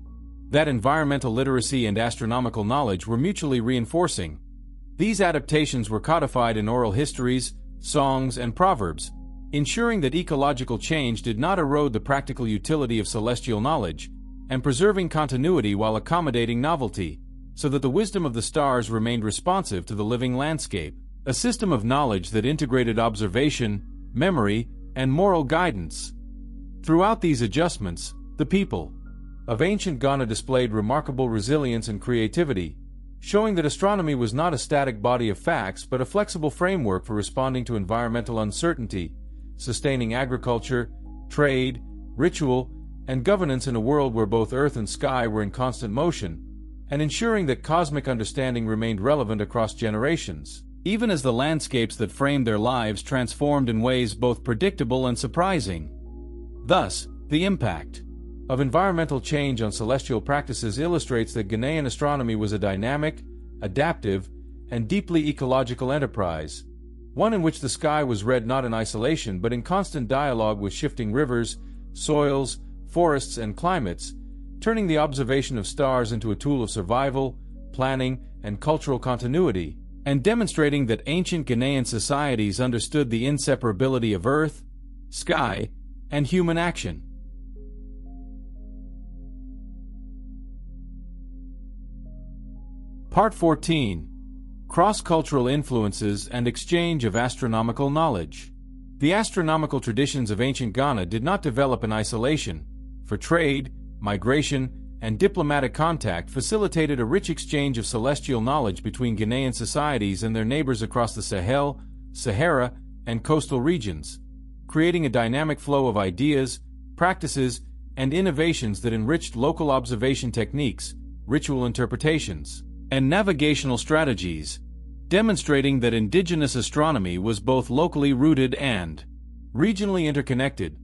that environmental literacy and astronomical knowledge were mutually reinforcing. These adaptations were codified in oral histories, songs, and proverbs, ensuring that ecological change did not erode the practical utility of celestial knowledge, and preserving continuity while accommodating novelty, so that the wisdom of the stars remained responsive to the living landscape, a system of knowledge that integrated observation, memory, and moral guidance. Throughout these adjustments, the people of ancient Ghana displayed remarkable resilience and creativity, showing that astronomy was not a static body of facts but a flexible framework for responding to environmental uncertainty, sustaining agriculture, trade, ritual, and governance in a world where both earth and sky were in constant motion, and ensuring that cosmic understanding remained relevant across generations, even as the landscapes that framed their lives transformed in ways both predictable and surprising. Thus, the impact of environmental change on celestial practices illustrates that Ghanaian astronomy was a dynamic, adaptive, and deeply ecological enterprise, one in which the sky was read not in isolation but in constant dialogue with shifting rivers, soils, forests, and climates, turning the observation of stars into a tool of survival, planning, and cultural continuity, and demonstrating that ancient Ghanaian societies understood the inseparability of earth, sky, and human action. Part 14. Cross-cultural influences and exchange of astronomical knowledge. The astronomical traditions of ancient Ghana did not develop in isolation. For trade, migration, and diplomatic contact facilitated a rich exchange of celestial knowledge between Ghanaian societies and their neighbors across the Sahel, Sahara, and coastal regions, creating a dynamic flow of ideas, practices, and innovations that enriched local observation techniques, ritual interpretations, and navigational strategies, demonstrating that indigenous astronomy was both locally rooted and regionally interconnected.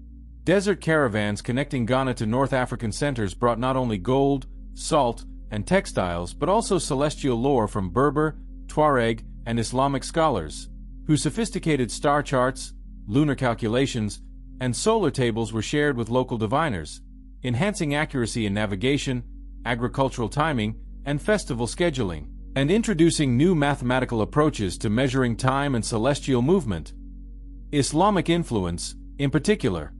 Desert caravans connecting Ghana to North African centers brought not only gold, salt, and textiles but also celestial lore from Berber, Tuareg, and Islamic scholars, whose sophisticated star charts, lunar calculations, and solar tables were shared with local diviners, enhancing accuracy in navigation, agricultural timing, and festival scheduling, and introducing new mathematical approaches to measuring time and celestial movement. Islamic influence, in particular,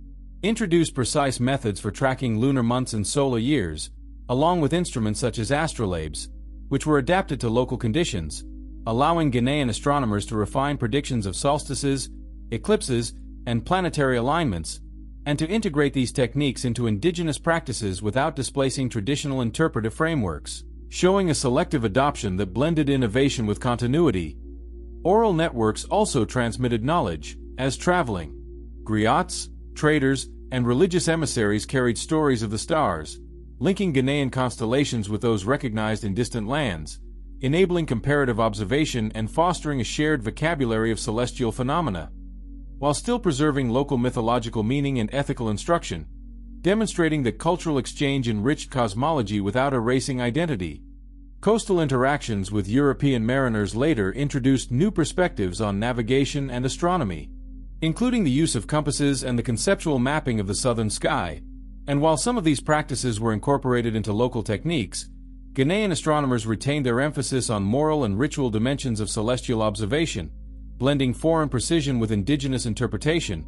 introduced precise methods for tracking lunar months and solar years, along with instruments such as astrolabes, which were adapted to local conditions, allowing Ghanaian astronomers to refine predictions of solstices, eclipses, and planetary alignments, and to integrate these techniques into indigenous practices without displacing traditional interpretive frameworks, showing a selective adoption that blended innovation with continuity. Oral networks also transmitted knowledge, as traveling griots, traders, and religious emissaries carried stories of the stars, linking Ghanaian constellations with those recognized in distant lands, enabling comparative observation and fostering a shared vocabulary of celestial phenomena, while still preserving local mythological meaning and ethical instruction, demonstrating that cultural exchange enriched cosmology without erasing identity. Coastal interactions with European mariners later introduced new perspectives on navigation and astronomy, including the use of compasses and the conceptual mapping of the southern sky. And while some of these practices were incorporated into local techniques, Ghanaian astronomers retained their emphasis on moral and ritual dimensions of celestial observation, blending foreign precision with indigenous interpretation,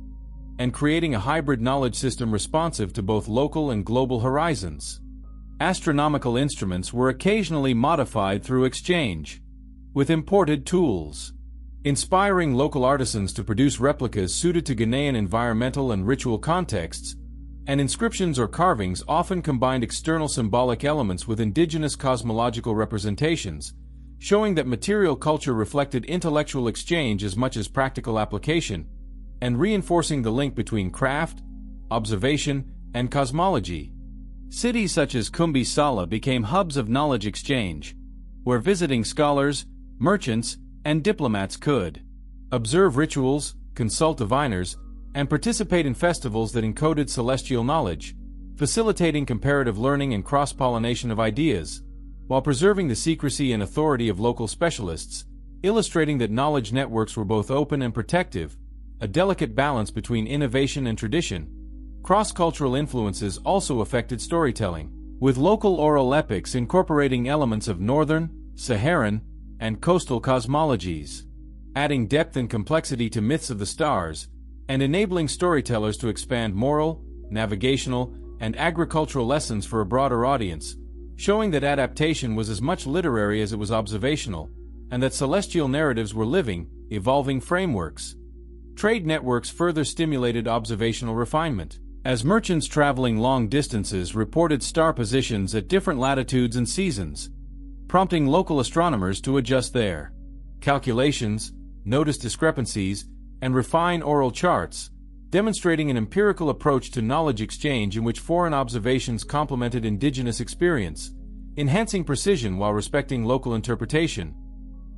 and creating a hybrid knowledge system responsive to both local and global horizons. Astronomical instruments were occasionally modified through exchange with imported tools, inspiring local artisans to produce replicas suited to Ghanaian environmental and ritual contexts, and inscriptions or carvings often combined external symbolic elements with indigenous cosmological representations, showing that material culture reflected intellectual exchange as much as practical application, and reinforcing the link between craft, observation, and cosmology. Cities such as Kumbi Sala became hubs of knowledge exchange, where visiting scholars, merchants, and diplomats could observe rituals, consult diviners, and participate in festivals that encoded celestial knowledge, facilitating comparative learning and cross-pollination of ideas, while preserving the secrecy and authority of local specialists, illustrating that knowledge networks were both open and protective, a delicate balance between innovation and tradition. Cross-cultural influences also affected storytelling, with local oral epics incorporating elements of northern, Saharan, and coastal cosmologies, adding depth and complexity to myths of the stars, and enabling storytellers to expand moral, navigational, and agricultural lessons for a broader audience, showing that adaptation was as much literary as it was observational, and that celestial narratives were living, evolving frameworks. Trade networks further stimulated observational refinement, as merchants traveling long distances reported star positions at different latitudes and seasons, prompting local astronomers to adjust their calculations, notice discrepancies, and refine oral charts, demonstrating an empirical approach to knowledge exchange in which foreign observations complemented indigenous experience, enhancing precision while respecting local interpretation.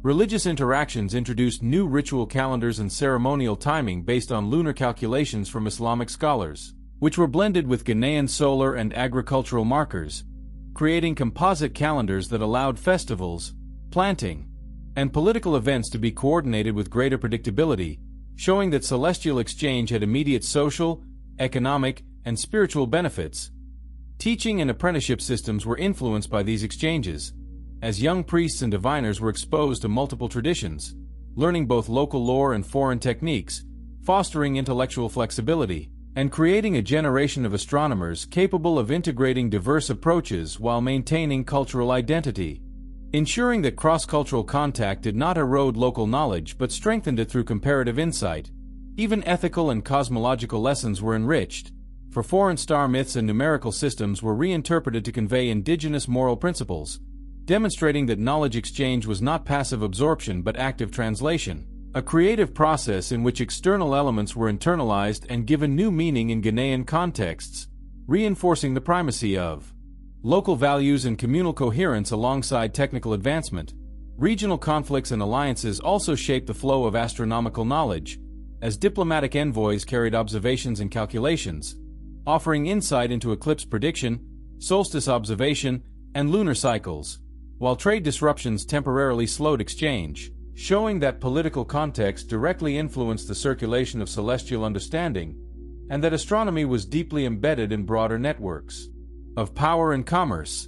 Religious interactions introduced new ritual calendars and ceremonial timing based on lunar calculations from Islamic scholars, which were blended with Ghanaian solar and agricultural markers, creating composite calendars that allowed festivals, planting, and political events to be coordinated with greater predictability, showing that celestial exchange had immediate social, economic, and spiritual benefits. Teaching and apprenticeship systems were influenced by these exchanges, as young priests and diviners were exposed to multiple traditions, learning both local lore and foreign techniques, fostering intellectual flexibility, and creating a generation of astronomers capable of integrating diverse approaches while maintaining cultural identity, ensuring that cross-cultural contact did not erode local knowledge but strengthened it through comparative insight. Even ethical and cosmological lessons were enriched, for foreign star myths and numerical systems were reinterpreted to convey indigenous moral principles, demonstrating that knowledge exchange was not passive absorption but active translation, a creative process in which external elements were internalized and given new meaning in Ghanaian contexts, reinforcing the primacy of local values and communal coherence alongside technical advancement. Regional conflicts and alliances also shaped the flow of astronomical knowledge, as diplomatic envoys carried observations and calculations, offering insight into eclipse prediction, solstice observation, and lunar cycles, while trade disruptions temporarily slowed exchange, showing that political context directly influenced the circulation of celestial understanding, and that astronomy was deeply embedded in broader networks of power and commerce.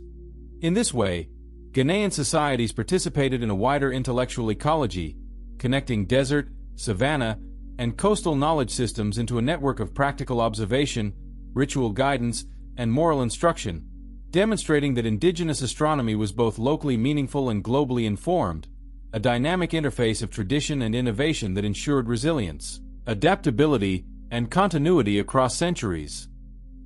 In this way, Ghanaian societies participated in a wider intellectual ecology, connecting desert, savanna, and coastal knowledge systems into a network of practical observation, ritual guidance, and moral instruction, demonstrating that indigenous astronomy was both locally meaningful and globally informed, a dynamic interface of tradition and innovation that ensured resilience, adaptability, and continuity across centuries.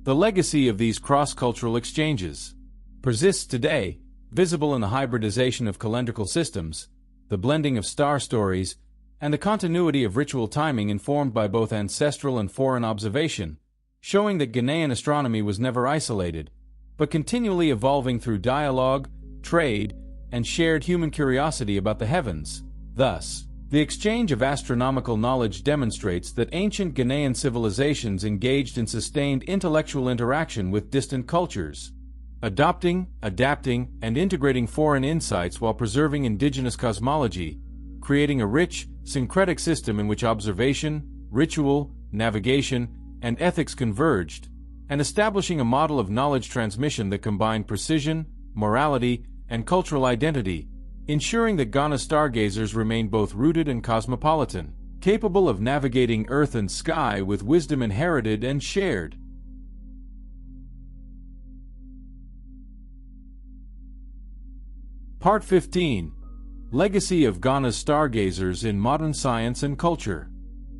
The legacy of these cross-cultural exchanges persists today, visible in the hybridization of calendrical systems, the blending of star stories, and the continuity of ritual timing informed by both ancestral and foreign observation, showing that Ghanaian astronomy was never isolated, but continually evolving through dialogue, trade, and shared human curiosity about the heavens. Thus, the exchange of astronomical knowledge demonstrates that ancient Ghanaian civilizations engaged in sustained intellectual interaction with distant cultures, adopting, adapting, and integrating foreign insights while preserving indigenous cosmology, creating a rich, syncretic system in which observation, ritual, navigation, and ethics converged, and establishing a model of knowledge transmission that combined precision, morality, and cultural identity, ensuring that Ghana's stargazers remained both rooted and cosmopolitan, capable of navigating earth and sky with wisdom inherited and shared. Part 15. Legacy of Ghana's stargazers in modern science and culture.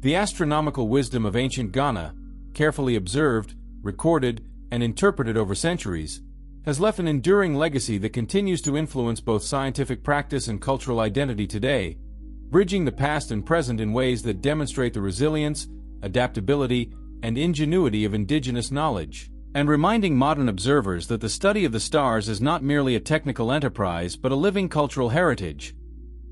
The astronomical wisdom of ancient Ghana, carefully observed, recorded, and interpreted over centuries, has left an enduring legacy that continues to influence both scientific practice and cultural identity today, bridging the past and present in ways that demonstrate the resilience, adaptability, and ingenuity of indigenous knowledge, and reminding modern observers that the study of the stars is not merely a technical enterprise but a living cultural heritage.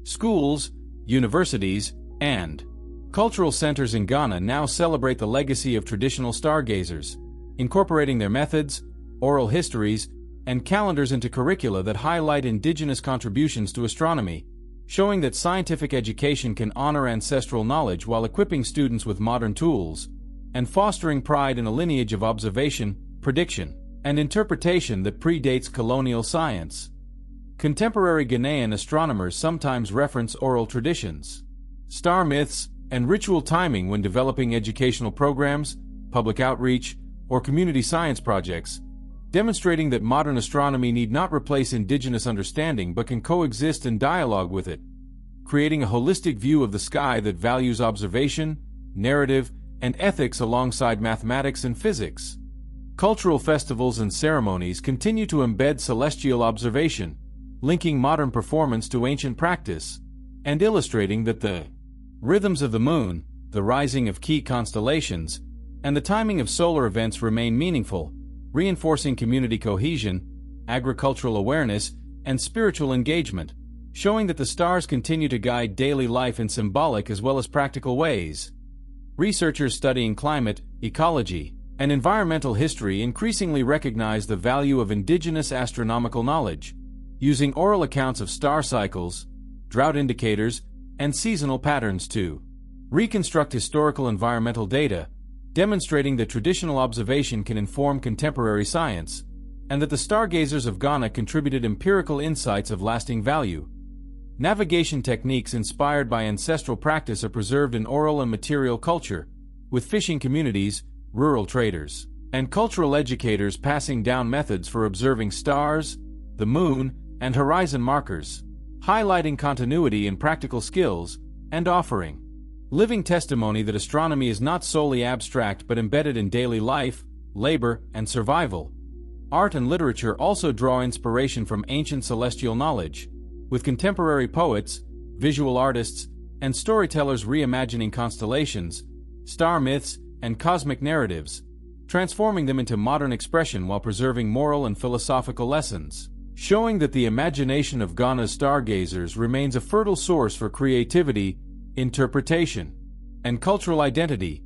Schools, universities, and cultural centers in Ghana now celebrate the legacy of traditional stargazers, incorporating their methods, oral histories, and calendars into curricula that highlight indigenous contributions to astronomy, showing that scientific education can honor ancestral knowledge while equipping students with modern tools, and fostering pride in a lineage of observation, prediction, and interpretation that predates colonial science. Contemporary Ghanaian astronomers sometimes reference oral traditions, star myths, and ritual timing when developing educational programs, public outreach, or community science projects, demonstrating that modern astronomy need not replace indigenous understanding but can coexist and dialogue with it, creating a holistic view of the sky that values observation, narrative, and ethics alongside mathematics and physics. Cultural festivals and ceremonies continue to embed celestial observation, linking modern performance to ancient practice, and illustrating that the rhythms of the moon, the rising of key constellations, and the timing of solar events remain meaningful, reinforcing community cohesion, agricultural awareness, and spiritual engagement, showing that the stars continue to guide daily life in symbolic as well as practical ways. Researchers studying climate, ecology, and environmental history increasingly recognize the value of indigenous astronomical knowledge, using oral accounts of star cycles, drought indicators, and seasonal patterns to reconstruct historical environmental data, demonstrating that traditional observation can inform contemporary science, and that the stargazers of Ghana contributed empirical insights of lasting value. Navigation techniques inspired by ancestral practice are preserved in oral and material culture, with fishing communities, rural traders, and cultural educators passing down methods for observing stars, the moon, and horizon markers, highlighting continuity in practical skills, and offering living testimony that astronomy is not solely abstract but embedded in daily life, labor, and survival. Art and literature also draw inspiration from ancient celestial knowledge, with contemporary poets, visual artists, and storytellers reimagining constellations, star myths, and cosmic narratives, transforming them into modern expression while preserving moral and philosophical lessons, showing that the imagination of Ghana's stargazers remains a fertile source for creativity, interpretation, and cultural identity.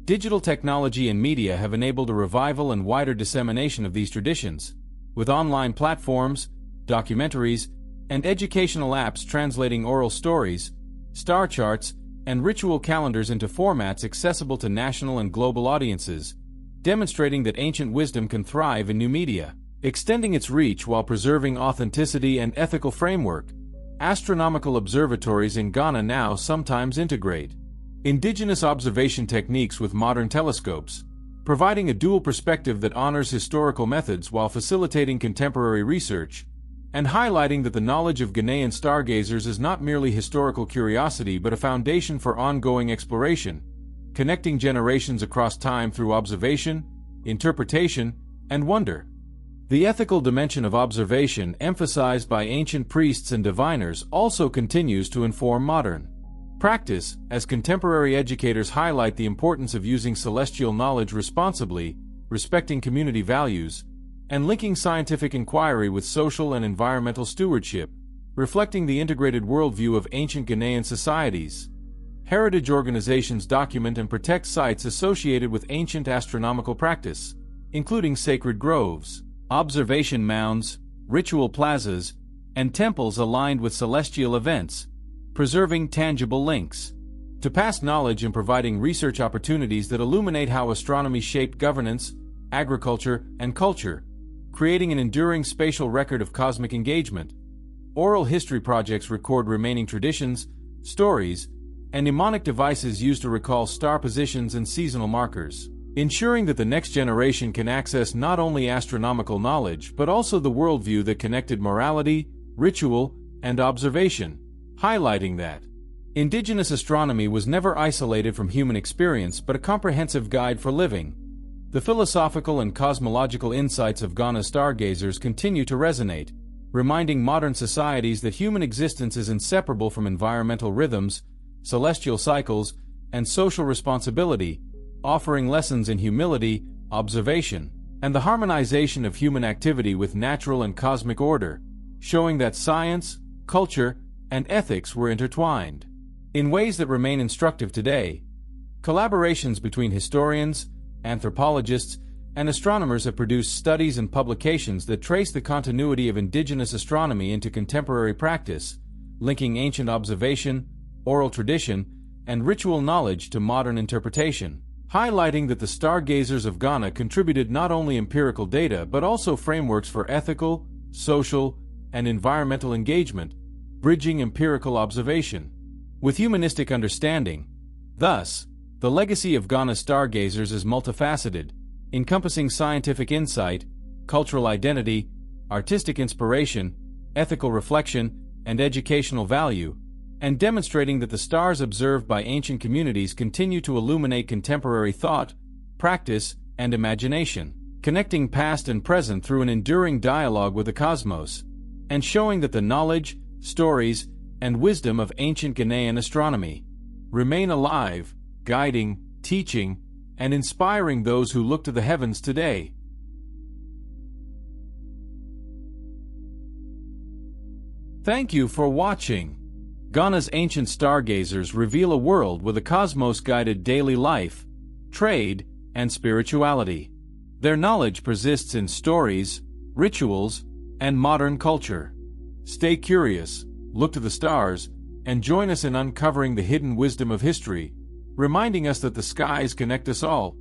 Digital technology and media have enabled a revival and wider dissemination of these traditions, with online platforms, documentaries, and educational apps translating oral stories, star charts, and ritual calendars into formats accessible to national and global audiences, demonstrating that ancient wisdom can thrive in new media, extending its reach while preserving authenticity and ethical framework. Astronomical observatories in Ghana now sometimes integrate indigenous observation techniques with modern telescopes, providing a dual perspective that honors historical methods while facilitating contemporary research, and highlighting that the knowledge of Ghanaian stargazers is not merely historical curiosity but a foundation for ongoing exploration, connecting generations across time through observation, interpretation, and wonder. The ethical dimension of observation emphasized by ancient priests and diviners also continues to inform modern practice, as contemporary educators highlight the importance of using celestial knowledge responsibly, respecting community values, and linking scientific inquiry with social and environmental stewardship, reflecting the integrated worldview of ancient Ghanaian societies. Heritage organizations document and protect sites associated with ancient astronomical practice, including sacred groves, observation mounds, ritual plazas, and temples aligned with celestial events, preserving tangible links to past knowledge and providing research opportunities that illuminate how astronomy shaped governance, agriculture, and culture, creating an enduring spatial record of cosmic engagement. Oral history projects record remaining traditions, stories, and mnemonic devices used to recall star positions and seasonal markers, ensuring that the next generation can access not only astronomical knowledge but also the worldview that connected morality, ritual, and observation, highlighting that indigenous astronomy was never isolated from human experience but a comprehensive guide for living. The philosophical and cosmological insights of Ghana's stargazers continue to resonate, reminding modern societies that human existence is inseparable from environmental rhythms, celestial cycles, and social responsibility, offering lessons in humility, observation, and the harmonization of human activity with natural and cosmic order, showing that science, culture, and ethics were intertwined in ways that remain instructive today. Collaborations between historians, anthropologists, and astronomers have produced studies and publications that trace the continuity of indigenous astronomy into contemporary practice, linking ancient observation, oral tradition, and ritual knowledge to modern interpretation, highlighting that the stargazers of Ghana contributed not only empirical data but also frameworks for ethical, social, and environmental engagement, bridging empirical observation with humanistic understanding. Thus, the legacy of Ghana's stargazers is multifaceted, encompassing scientific insight, cultural identity, artistic inspiration, ethical reflection, and educational value, and demonstrating that the stars observed by ancient communities continue to illuminate contemporary thought, practice, and imagination, connecting past and present through an enduring dialogue with the cosmos, and showing that the knowledge, stories, and wisdom of ancient Ghanaian astronomy remain alive, guiding, teaching, and inspiring those who look to the heavens today. Thank you for watching. Ghana's ancient stargazers reveal a world with a cosmos-guided daily life, trade, and spirituality. Their knowledge persists in stories, rituals, and modern culture. Stay curious, look to the stars, and join us in uncovering the hidden wisdom of history, reminding us that the skies connect us all.